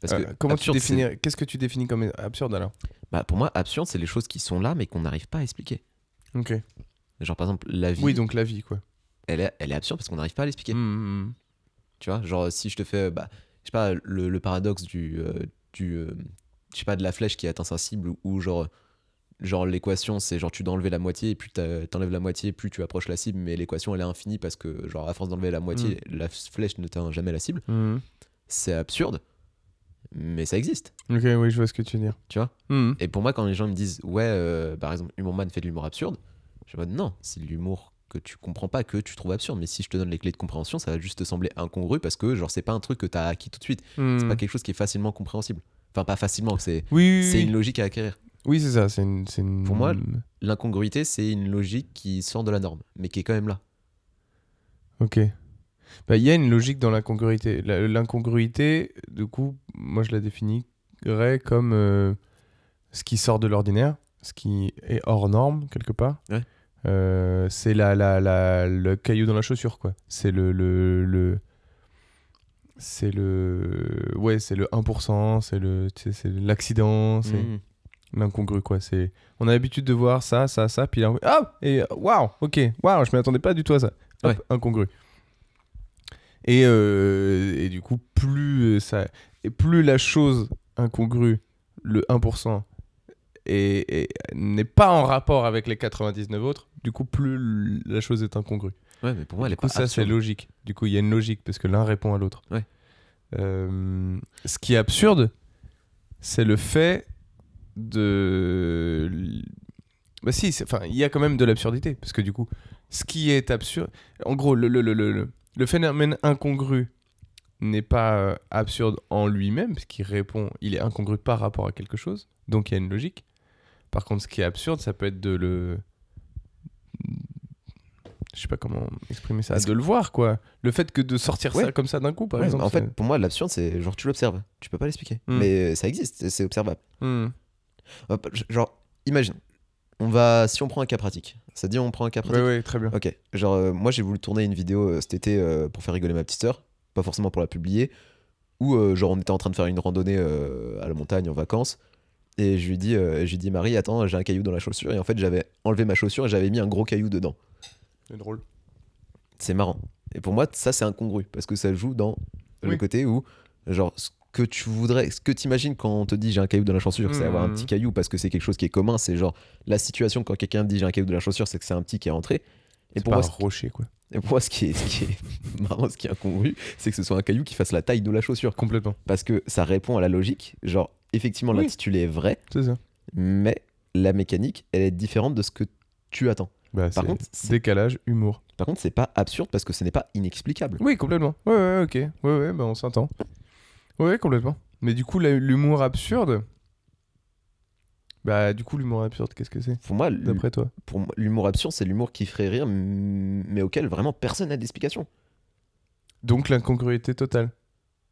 [SPEAKER 1] Parce que
[SPEAKER 2] Comment
[SPEAKER 1] absurde,
[SPEAKER 2] tu définis. Qu'est-ce que tu définis comme absurde alors?
[SPEAKER 1] bah, pour moi, absurde, c'est les choses qui sont là, mais qu'on n'arrive pas à expliquer.
[SPEAKER 2] Ok.
[SPEAKER 1] Genre, par exemple, la vie,
[SPEAKER 2] Oui, donc la vie, quoi.
[SPEAKER 1] elle est absurde parce qu'on n'arrive pas à l'expliquer.
[SPEAKER 2] Hmm.
[SPEAKER 1] Tu vois, genre, si je te fais, bah, je sais pas, le paradoxe je sais pas, de la flèche qui est atteint sa cible, ou genre l'équation, c'est genre tu dois enlever la moitié, et plus t'enlèves la moitié, plus tu approches la cible, mais l'équation elle est infinie parce que, genre, à force d'enlever la moitié, la flèche n'atteint jamais la cible.
[SPEAKER 2] Hmm.
[SPEAKER 1] C'est absurde, mais ça existe,
[SPEAKER 2] Ok, oui, je vois ce que tu veux dire.
[SPEAKER 1] tu vois.
[SPEAKER 2] Hmm.
[SPEAKER 1] Et pour moi, quand les gens me disent, ouais, par exemple, Humour Man fait de l'humour absurde, je me dis non, c'est de l'humour que tu comprends pas, que tu trouves absurde. Mais si je te donne les clés de compréhension, ça va juste te sembler incongru parce que genre c'est pas un truc que t'as acquis tout de suite. C'est pas quelque chose qui est facilement compréhensible. Enfin, pas facilement, c'est une logique à acquérir.
[SPEAKER 2] Oui, c'est ça.
[SPEAKER 1] Pour moi, l'incongruité, c'est une logique qui sort de la norme, mais qui est quand même là.
[SPEAKER 2] Ok. Bah, il y a une logique dans l'incongruité. L'incongruité, du coup, moi je la définirais comme ce qui sort de l'ordinaire, ce qui est hors norme, quelque part.
[SPEAKER 1] Ouais.
[SPEAKER 2] C'est le caillou dans la chaussure, quoi. C'est c'est le 1%, c'est l'accident, c'est l'incongru, quoi. On a l'habitude de voir ça, puis là, et waouh, ok, waouh, je m'y attendais pas du tout à ça. Hop,
[SPEAKER 1] Ouais.
[SPEAKER 2] incongru. Et du coup, plus la chose incongrue, le 1%, n'est pas en rapport avec les 99 autres, du coup, plus la chose est incongrue.
[SPEAKER 1] Ouais, mais pour moi, elle est
[SPEAKER 2] Du coup,
[SPEAKER 1] pas
[SPEAKER 2] ça, c'est
[SPEAKER 1] absurde.
[SPEAKER 2] logique. Du coup, il y a une logique, parce que l'un répond à l'autre.
[SPEAKER 1] Ouais.
[SPEAKER 2] Ce qui est absurde, c'est le fait de... Bah si, il y a quand même de l'absurdité, parce que du coup, ce qui est absurde... En gros, le phénomène incongru n'est pas absurde en lui-même, parce il est incongru par rapport à quelque chose, donc il y a une logique. Par contre, ce qui est absurde, ça peut être je sais pas comment exprimer ça, de le voir, quoi. Le fait que de sortir ça comme ça d'un coup, par exemple.
[SPEAKER 1] En fait, pour moi, l'absurde, c'est genre tu l'observes. Tu peux pas l'expliquer. Mais ça existe, c'est observable. Hop, genre, imagine. Si on prend un cas pratique. Ça te dit, on prend un cas pratique?
[SPEAKER 2] Ouais, très bien.
[SPEAKER 1] Ok. Genre, moi, j'ai voulu tourner une vidéo cet été pour faire rigoler ma petite sœur. Pas forcément pour la publier. Ou genre, on était en train de faire une randonnée à la montagne en vacances. Et je lui dis, Marie, attends, j'ai un caillou dans la chaussure. Et en fait, j'avais enlevé ma chaussure et j'avais mis un gros caillou dedans.
[SPEAKER 2] C'est drôle.
[SPEAKER 1] C'est marrant. Et pour moi, ça, c'est incongru. Parce que ça joue dans le côté où, genre, ce que t'imagines quand on te dit j'ai un caillou dans la chaussure, c'est avoir un petit caillou parce que c'est quelque chose qui est commun. C'est genre, la situation quand quelqu'un dit j'ai un caillou dans la chaussure, c'est que c'est un petit qui est rentré. Et pour
[SPEAKER 2] pas
[SPEAKER 1] moi,
[SPEAKER 2] un rocher, quoi.
[SPEAKER 1] Et pour moi, ce qui est marrant, ce qui est incongru, c'est que ce soit un caillou qui fasse la taille de la chaussure.
[SPEAKER 2] Complètement.
[SPEAKER 1] Parce que ça répond à la logique. Genre, effectivement, l'intitulé est vrai.
[SPEAKER 2] C'est ça.
[SPEAKER 1] Mais la mécanique, elle est différente de ce que tu attends.
[SPEAKER 2] Par contre, décalage, humour.
[SPEAKER 1] Par contre, c'est pas absurde parce que ce n'est pas inexplicable.
[SPEAKER 2] Oui, complètement. Ouais, ok. Ouais, on s'entend. Ouais, complètement. Mais du coup, l'humour absurde... Bah, du coup, l'humour absurde, qu'est-ce que c'est,
[SPEAKER 1] pour moi,
[SPEAKER 2] d'après toi?
[SPEAKER 1] Pour moi, l'humour absurde, c'est l'humour qui ferait rire, mais auquel vraiment personne n'a d'explication.
[SPEAKER 2] Donc, l'incongruité totale.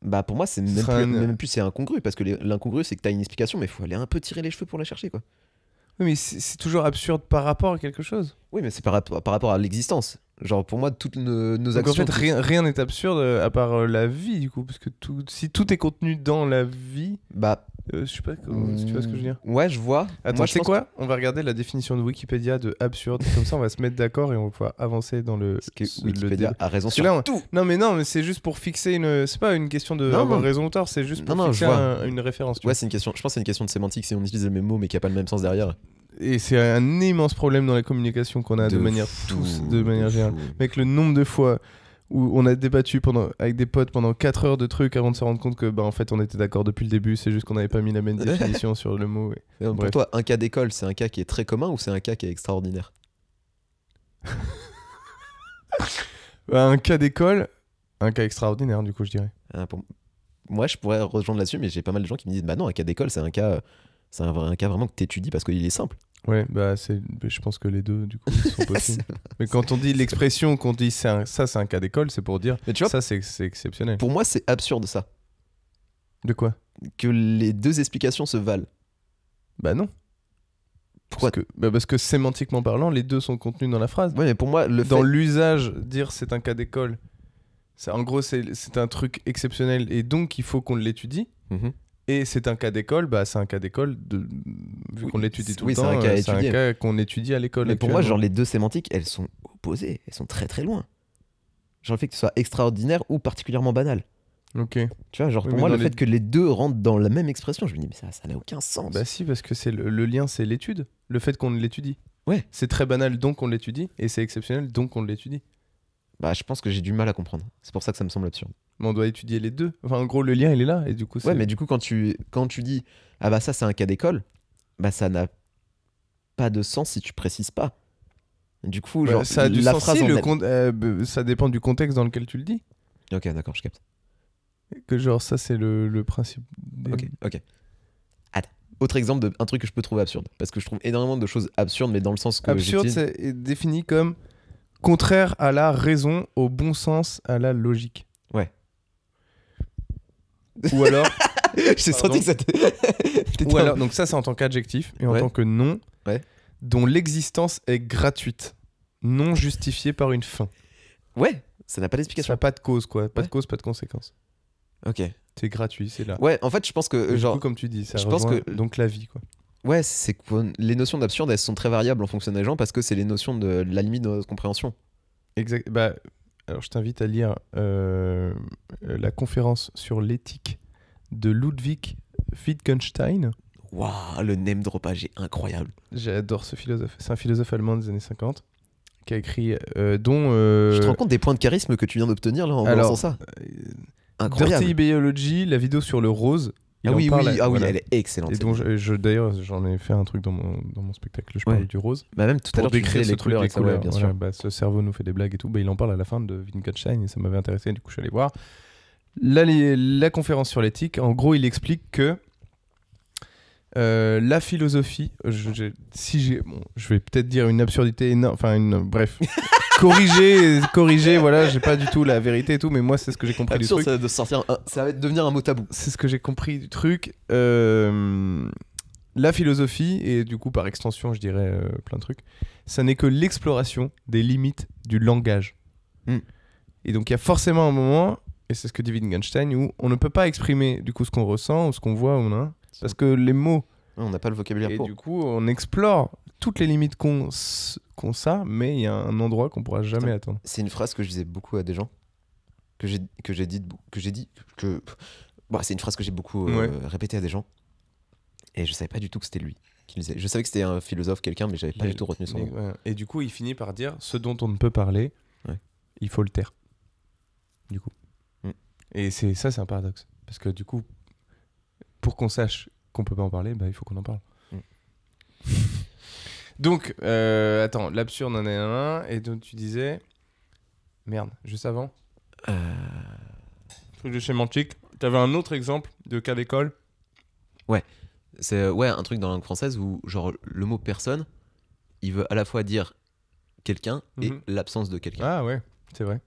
[SPEAKER 1] Bah, pour moi, c'est même plus c'est incongru, parce que l'incongru, c'est que t'as une explication, mais il faut aller un peu tirer les cheveux pour la chercher, quoi.
[SPEAKER 2] Oui, mais c'est toujours absurde par rapport à quelque chose.
[SPEAKER 1] Oui, mais c'est par rapport à l'existence. Genre, pour moi, toutes nos
[SPEAKER 2] Donc,
[SPEAKER 1] actions...
[SPEAKER 2] en fait, rien n'est absurde à part la vie, du coup, parce que si tout est contenu dans la vie...
[SPEAKER 1] Bah...
[SPEAKER 2] je sais pas si tu vois ce que je veux dire.
[SPEAKER 1] Ouais, je vois.
[SPEAKER 2] Attends, tu sais quoi? On va regarder la définition de Wikipédia de absurde. Comme ça, on va se mettre d'accord et on va pouvoir avancer dans le.
[SPEAKER 1] Wikipédia a raison sur
[SPEAKER 2] là,
[SPEAKER 1] tout.
[SPEAKER 2] Non, mais c'est juste pour fixer une. C'est pas une question de avoir raison ou tort, c'est juste pour fixer une référence.
[SPEAKER 1] Ouais, c'est une question. Je pense que c'est une question de sémantique si on utilise le même mot mais qu'il n'y a pas le même sens derrière.
[SPEAKER 2] Et c'est un immense problème dans la communication qu'on a de manière générale. Mec, le nombre de fois où on a débattu avec des potes pendant 4 heures de trucs avant de se rendre compte que en fait on était d'accord depuis le début, c'est juste qu'on n'avait pas mis la même définition sur le mot.
[SPEAKER 1] Pour toi, un cas d'école, c'est un cas qui est très commun ou c'est un cas qui est extraordinaire?
[SPEAKER 2] Un cas d'école, un cas extraordinaire du coup je dirais.
[SPEAKER 1] Moi je pourrais rejoindre là-dessus, mais j'ai pas mal de gens qui me disent bah non, un cas d'école c'est un cas vraiment que t'étudies parce qu'il est simple.
[SPEAKER 2] Ouais, je pense que les deux, du coup, sont possibles. Mais quand on dit l'expression, qu'on dit ça c'est un cas d'école, c'est pour dire tu vois, ça c'est exceptionnel.
[SPEAKER 1] Pour moi, c'est absurde ça.
[SPEAKER 2] De quoi?
[SPEAKER 1] Que les deux explications se valent.
[SPEAKER 2] Bah non. Pourquoi? Parce que sémantiquement parlant, les deux sont contenus dans la phrase.
[SPEAKER 1] Ouais, mais pour moi,
[SPEAKER 2] dans l'usage, dire c'est un cas d'école, en gros, c'est un truc exceptionnel et donc il faut qu'on l'étudie. Et c'est un cas d'école, c'est un cas d'école vu qu'on l'étudie tout le temps, c'est un cas qu'on étudie à l'école.
[SPEAKER 1] Mais pour moi, genre les deux sémantiques, elles sont opposées, elles sont très très loin. Genre le fait que ce soit extraordinaire ou particulièrement banal.
[SPEAKER 2] Ok.
[SPEAKER 1] Tu vois, genre pour moi, le fait que les deux rentrent dans la même expression, je me dis mais ça n'a aucun sens.
[SPEAKER 2] Bah si, parce que c'est le lien, c'est l'étude, le fait qu'on l'étudie.
[SPEAKER 1] Ouais.
[SPEAKER 2] C'est très banal donc on l'étudie et c'est exceptionnel donc on l'étudie.
[SPEAKER 1] Bah je pense que j'ai du mal à comprendre. C'est pour ça que ça me semble absurde.
[SPEAKER 2] Mais on doit étudier les deux. Enfin, en gros, le lien, il est là. Et du coup,
[SPEAKER 1] ouais, mais du coup, quand tu dis ah bah ça, c'est un cas d'école, bah ça n'a pas de sens si tu précises pas. Du coup,
[SPEAKER 2] Bah,
[SPEAKER 1] genre,
[SPEAKER 2] ça a du
[SPEAKER 1] la
[SPEAKER 2] sens.
[SPEAKER 1] phrase
[SPEAKER 2] Si,
[SPEAKER 1] en
[SPEAKER 2] ça dépend du contexte dans lequel tu le dis.
[SPEAKER 1] Ok, d'accord, je capte.
[SPEAKER 2] Que genre, ça, c'est le principe.
[SPEAKER 1] Ok. Attends. Autre exemple d'un truc que je peux trouver absurde. Parce que je trouve énormément de choses absurdes, mais dans le sens que
[SPEAKER 2] Absurde,
[SPEAKER 1] j'utilise.
[SPEAKER 2] c'est défini comme contraire à la raison, au bon sens, à la logique.
[SPEAKER 1] Ouais.
[SPEAKER 2] Ou alors,
[SPEAKER 1] J'ai
[SPEAKER 2] Pardon.
[SPEAKER 1] senti que c'était.
[SPEAKER 2] ou alors, donc ça, c'est en tant qu'adjectif, et en
[SPEAKER 1] Ouais.
[SPEAKER 2] tant que nom,
[SPEAKER 1] Ouais.
[SPEAKER 2] dont l'existence est gratuite, non justifiée par une fin.
[SPEAKER 1] Ouais, ça n'a pas
[SPEAKER 2] Ça
[SPEAKER 1] d'explication.
[SPEAKER 2] n'a pas de cause, quoi. Pas
[SPEAKER 1] Ouais.
[SPEAKER 2] de cause, pas de conséquence.
[SPEAKER 1] Ok.
[SPEAKER 2] C'est gratuit, c'est là.
[SPEAKER 1] Ouais, en fait, je pense que.
[SPEAKER 2] Et du
[SPEAKER 1] genre,
[SPEAKER 2] coup, comme tu dis, ça
[SPEAKER 1] je pense
[SPEAKER 2] rejoint
[SPEAKER 1] que-
[SPEAKER 2] donc la vie, quoi.
[SPEAKER 1] ouais, c'est que les notions d'absurde, elles sont très variables en fonction des gens parce que c'est les notions de la limite de notre compréhension.
[SPEAKER 2] Exact. Bah, alors, je t'invite à lire la conférence sur l'éthique de Ludwig Wittgenstein.
[SPEAKER 1] Waouh, le name dropage est incroyable.
[SPEAKER 2] J'adore ce philosophe. C'est un philosophe allemand des années 50 qui a écrit dont
[SPEAKER 1] Tu te rends compte des points de charisme que tu viens d'obtenir là en
[SPEAKER 2] alors,
[SPEAKER 1] balançant ça
[SPEAKER 2] Dirty
[SPEAKER 1] Incroyable.
[SPEAKER 2] Biology, la vidéo sur le rose. Il
[SPEAKER 1] Ah
[SPEAKER 2] en
[SPEAKER 1] oui,
[SPEAKER 2] parle,
[SPEAKER 1] oui,
[SPEAKER 2] voilà.
[SPEAKER 1] elle est excellente.
[SPEAKER 2] Et dont d'ailleurs, j'en ai fait un truc dans mon spectacle, je
[SPEAKER 1] Ouais.
[SPEAKER 2] parle du rose.
[SPEAKER 1] Bah même tout à
[SPEAKER 2] Pour
[SPEAKER 1] l'heure, tu
[SPEAKER 2] décrire
[SPEAKER 1] disais
[SPEAKER 2] ce
[SPEAKER 1] les
[SPEAKER 2] truc
[SPEAKER 1] couleurs
[SPEAKER 2] des
[SPEAKER 1] et ça, ouais,
[SPEAKER 2] couleurs.
[SPEAKER 1] bien
[SPEAKER 2] Voilà,
[SPEAKER 1] sûr.
[SPEAKER 2] bah, ce cerveau nous fait des blagues et tout. Bah, il en parle à la fin de Wittgenstein et ça m'avait intéressé. Du coup, je suis allé voir. La conférence sur l'éthique, en gros, il explique que la philosophie, je vais peut-être dire une absurdité énorme, bref, corriger, voilà, j'ai pas du tout la vérité et tout, mais moi c'est ce que j'ai compris du
[SPEAKER 1] Absurde,
[SPEAKER 2] truc.
[SPEAKER 1] ça va devenir un mot tabou.
[SPEAKER 2] C'est ce que j'ai compris du truc. La philosophie, et du coup par extension je dirais plein de trucs, ça n'est que l'exploration des limites du langage.
[SPEAKER 1] Mm.
[SPEAKER 2] Et donc il y a forcément un moment, et c'est ce que dit Wittgenstein, où on ne peut pas exprimer du coup ce qu'on ressent ou ce qu'on voit ou non, parce que les mots,
[SPEAKER 1] On n'a pas le vocabulaire
[SPEAKER 2] et
[SPEAKER 1] pour.
[SPEAKER 2] du coup on explore toutes les limites qu'on a, mais il y a un endroit qu'on pourra jamais
[SPEAKER 1] Putain.
[SPEAKER 2] atteindre.
[SPEAKER 1] C'est une phrase que je disais beaucoup à des gens, que j'ai dit, bah, c'est une phrase que j'ai beaucoup
[SPEAKER 2] Ouais.
[SPEAKER 1] répétée à des gens, et je savais pas du tout que c'était lui qui le disait. Je savais que c'était un philosophe, quelqu'un, mais j'avais pas du tout retenu son nom.
[SPEAKER 2] Ouais. Et du coup il finit par dire ce dont on ne peut parler,
[SPEAKER 1] Ouais.
[SPEAKER 2] il faut le taire. Du coup.
[SPEAKER 1] Mm.
[SPEAKER 2] Et c'est un paradoxe. Parce que du coup, pour qu'on sache qu'on peut pas en parler, bah, il faut qu'on en parle.
[SPEAKER 1] Mm.
[SPEAKER 2] Donc, attends, l'absurde en est un. Et donc tu disais... Merde, juste avant. Truc de sémantique. T'avais un autre exemple de cas d'école.
[SPEAKER 1] C'est un truc dans la langue française où genre le mot personne, il veut à la fois dire quelqu'un et
[SPEAKER 2] Mhm.
[SPEAKER 1] l'absence de quelqu'un.
[SPEAKER 2] Ah ouais, c'est vrai.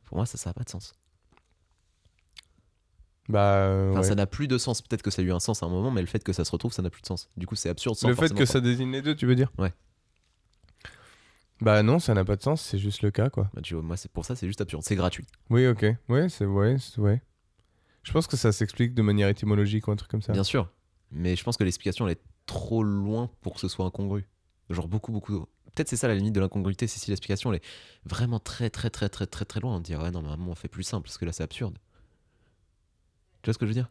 [SPEAKER 1] Pour moi, ça n'a pas de sens.
[SPEAKER 2] Bah,
[SPEAKER 1] Enfin,
[SPEAKER 2] ouais.
[SPEAKER 1] ça n'a plus de sens. Peut-être que ça a eu un sens à un moment, mais le fait que ça se retrouve, ça n'a plus de sens. Du coup, c'est absurde. Sans
[SPEAKER 2] Le fait
[SPEAKER 1] forcément
[SPEAKER 2] que ça désigne les deux, tu veux dire?
[SPEAKER 1] Ouais.
[SPEAKER 2] Bah non, ça n'a pas de sens, c'est juste le cas, quoi.
[SPEAKER 1] Bah, tu vois, moi, pour ça, c'est juste absurde. C'est gratuit.
[SPEAKER 2] Oui, ok. Ouais. Je pense que ça s'explique de manière étymologique ou un truc comme ça.
[SPEAKER 1] Bien sûr. Mais je pense que l'explication, elle est trop loin pour que ce soit incongru. Genre beaucoup. Peut-être c'est ça la limite de l'incongruité, c'est si l'explication elle est vraiment très loin. On dit ouais, non, mais à un moment, on fait plus simple parce que là, c'est absurde. Tu vois ce que je veux dire?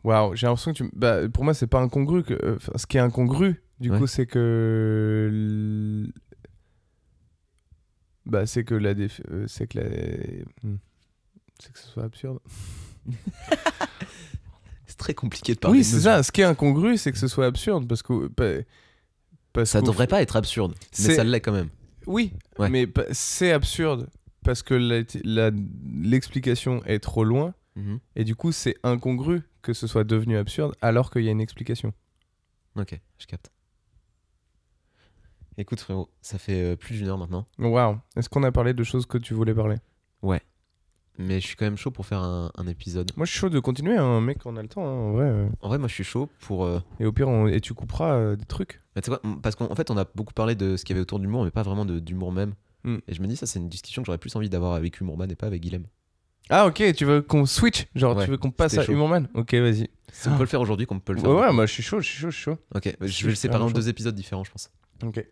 [SPEAKER 2] Waouh, j'ai l'impression que bah, pour moi, c'est pas incongru. Ce qui est incongru, du
[SPEAKER 1] Ouais.
[SPEAKER 2] coup, c'est que. Bah, c'est que c'est que c'est que ce soit absurde.
[SPEAKER 1] C'est très compliqué de parler.
[SPEAKER 2] Oui,
[SPEAKER 1] de
[SPEAKER 2] c'est
[SPEAKER 1] mesure.
[SPEAKER 2] ça. Ce qui est incongru, c'est que ce soit absurde parce que.
[SPEAKER 1] Ça devrait pas être absurde, mais
[SPEAKER 2] C'est-
[SPEAKER 1] ça l'est quand même.
[SPEAKER 2] Oui,
[SPEAKER 1] Ouais.
[SPEAKER 2] mais c'est absurde parce que l'explication est trop loin
[SPEAKER 1] Mhm.
[SPEAKER 2] et du coup, c'est incongru que ce soit devenu absurde alors qu'il y a une explication.
[SPEAKER 1] Ok, je capte. Écoute frérot, ça fait plus d'une heure maintenant,
[SPEAKER 2] Waouh. Est-ce qu'on a parlé de choses que tu voulais parler?
[SPEAKER 1] mais je suis quand même chaud pour faire un épisode.
[SPEAKER 2] Moi, je suis chaud de continuer, hein, mec, on a le temps, hein, en vrai.
[SPEAKER 1] En vrai, moi je suis chaud pour.
[SPEAKER 2] Et au pire, et tu couperas des trucs.
[SPEAKER 1] Mais tu sais quoi, parce qu'en fait, on a beaucoup parlé de ce qu'il y avait autour de l'humour, mais pas vraiment d'humour même.
[SPEAKER 2] Mm.
[SPEAKER 1] Et je me dis, ça, c'est une discussion que j'aurais plus envie d'avoir avec Humorman et pas avec Guilhem.
[SPEAKER 2] Ah, ok, tu veux qu'on switch? Genre,
[SPEAKER 1] Ouais,
[SPEAKER 2] tu veux qu'on passe
[SPEAKER 1] c'était
[SPEAKER 2] à
[SPEAKER 1] chaud.
[SPEAKER 2] Humorman? Ok, vas-y.
[SPEAKER 1] Si on peut le faire aujourd'hui, qu'on peut le
[SPEAKER 2] Ouais,
[SPEAKER 1] faire.
[SPEAKER 2] ouais, moi, je suis chaud.
[SPEAKER 1] Ok, je vais le
[SPEAKER 2] super
[SPEAKER 1] séparer en
[SPEAKER 2] chaud.
[SPEAKER 1] 2 épisodes différents, je pense.
[SPEAKER 2] Ok,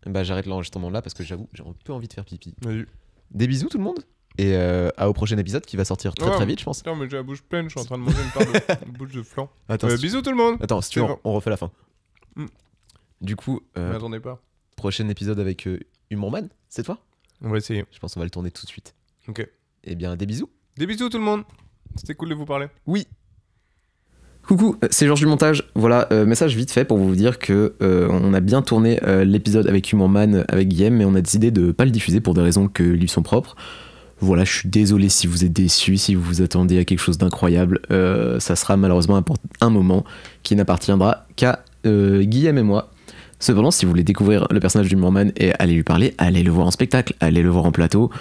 [SPEAKER 1] Bah, j'arrête l'enregistrement là parce que j'avoue, j'ai un peu envie de faire pipi.
[SPEAKER 2] vas-y.
[SPEAKER 1] Des bisous, tout le monde. Et au prochain épisode qui va sortir très
[SPEAKER 2] Ouais.
[SPEAKER 1] très vite, je pense.
[SPEAKER 2] Putain, mais j'ai la bouche pleine, je suis en train de manger une part de bouche de flan.
[SPEAKER 1] Attends, si tu-
[SPEAKER 2] Bisous tout le monde!
[SPEAKER 1] Attends, si tu veux,
[SPEAKER 2] C'est bon.
[SPEAKER 1] on refait la fin.
[SPEAKER 2] Mm.
[SPEAKER 1] Du coup,
[SPEAKER 2] M'attendez pas.
[SPEAKER 1] prochain épisode avec Humorman, c'est toi?
[SPEAKER 2] On va essayer.
[SPEAKER 1] Je pense qu'on va le tourner tout de suite.
[SPEAKER 2] Ok.
[SPEAKER 1] Eh bien, des bisous.
[SPEAKER 2] Des bisous tout le monde! C'était cool de vous parler.
[SPEAKER 1] Oui.
[SPEAKER 3] Coucou, c'est Georges du montage. Voilà, message vite fait pour vous dire que on a bien tourné l'épisode avec Humour Man avec Guillaume, mais on a décidé de pas le diffuser pour des raisons que lui sont propres. Voilà, je suis désolé si vous êtes déçus, si vous vous attendez à quelque chose d'incroyable. Ça sera malheureusement un moment qui n'appartiendra qu'à Guillaume et moi. Cependant, si vous voulez découvrir le personnage d'Humour Man et aller lui parler, allez le voir en spectacle, allez le voir en plateau.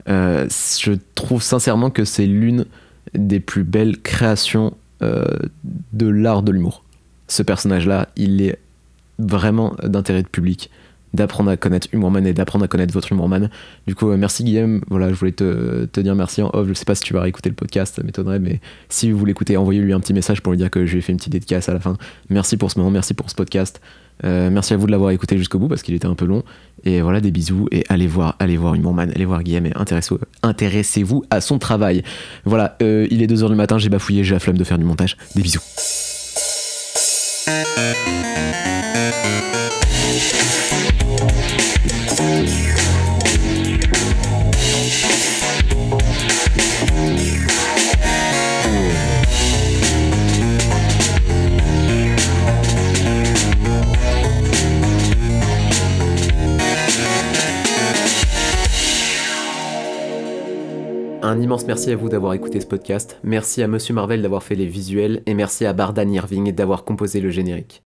[SPEAKER 3] Je trouve sincèrement que c'est l'une des plus belles créations de l'art de l'humour. Ce personnage-là, il est vraiment d'intérêt de public, d'apprendre à connaître Humour Man et d'apprendre à connaître votre Humour Man. Du coup, merci Guillaume. Voilà, je voulais te dire merci en off. Je sais pas si tu vas réécouter le podcast, ça m'étonnerait, mais si vous l'écoutez, envoyez-lui un petit message pour lui dire que je lui ai fait une petite dédicace à la fin. Merci pour ce moment, merci pour ce podcast. Merci à vous de l'avoir écouté jusqu'au bout parce qu'il était un peu long. Et voilà, des bisous et allez voir Humour Man, allez voir Guillaume et intéressez-vous à son travail. Voilà, il est 2h du matin, j'ai bafouillé, j'ai la flemme de faire du montage. Des bisous. Un immense merci à vous d'avoir écouté ce podcast, merci à Monsieur Marvel d'avoir fait les visuels et merci à Bardan Irving d'avoir composé le générique.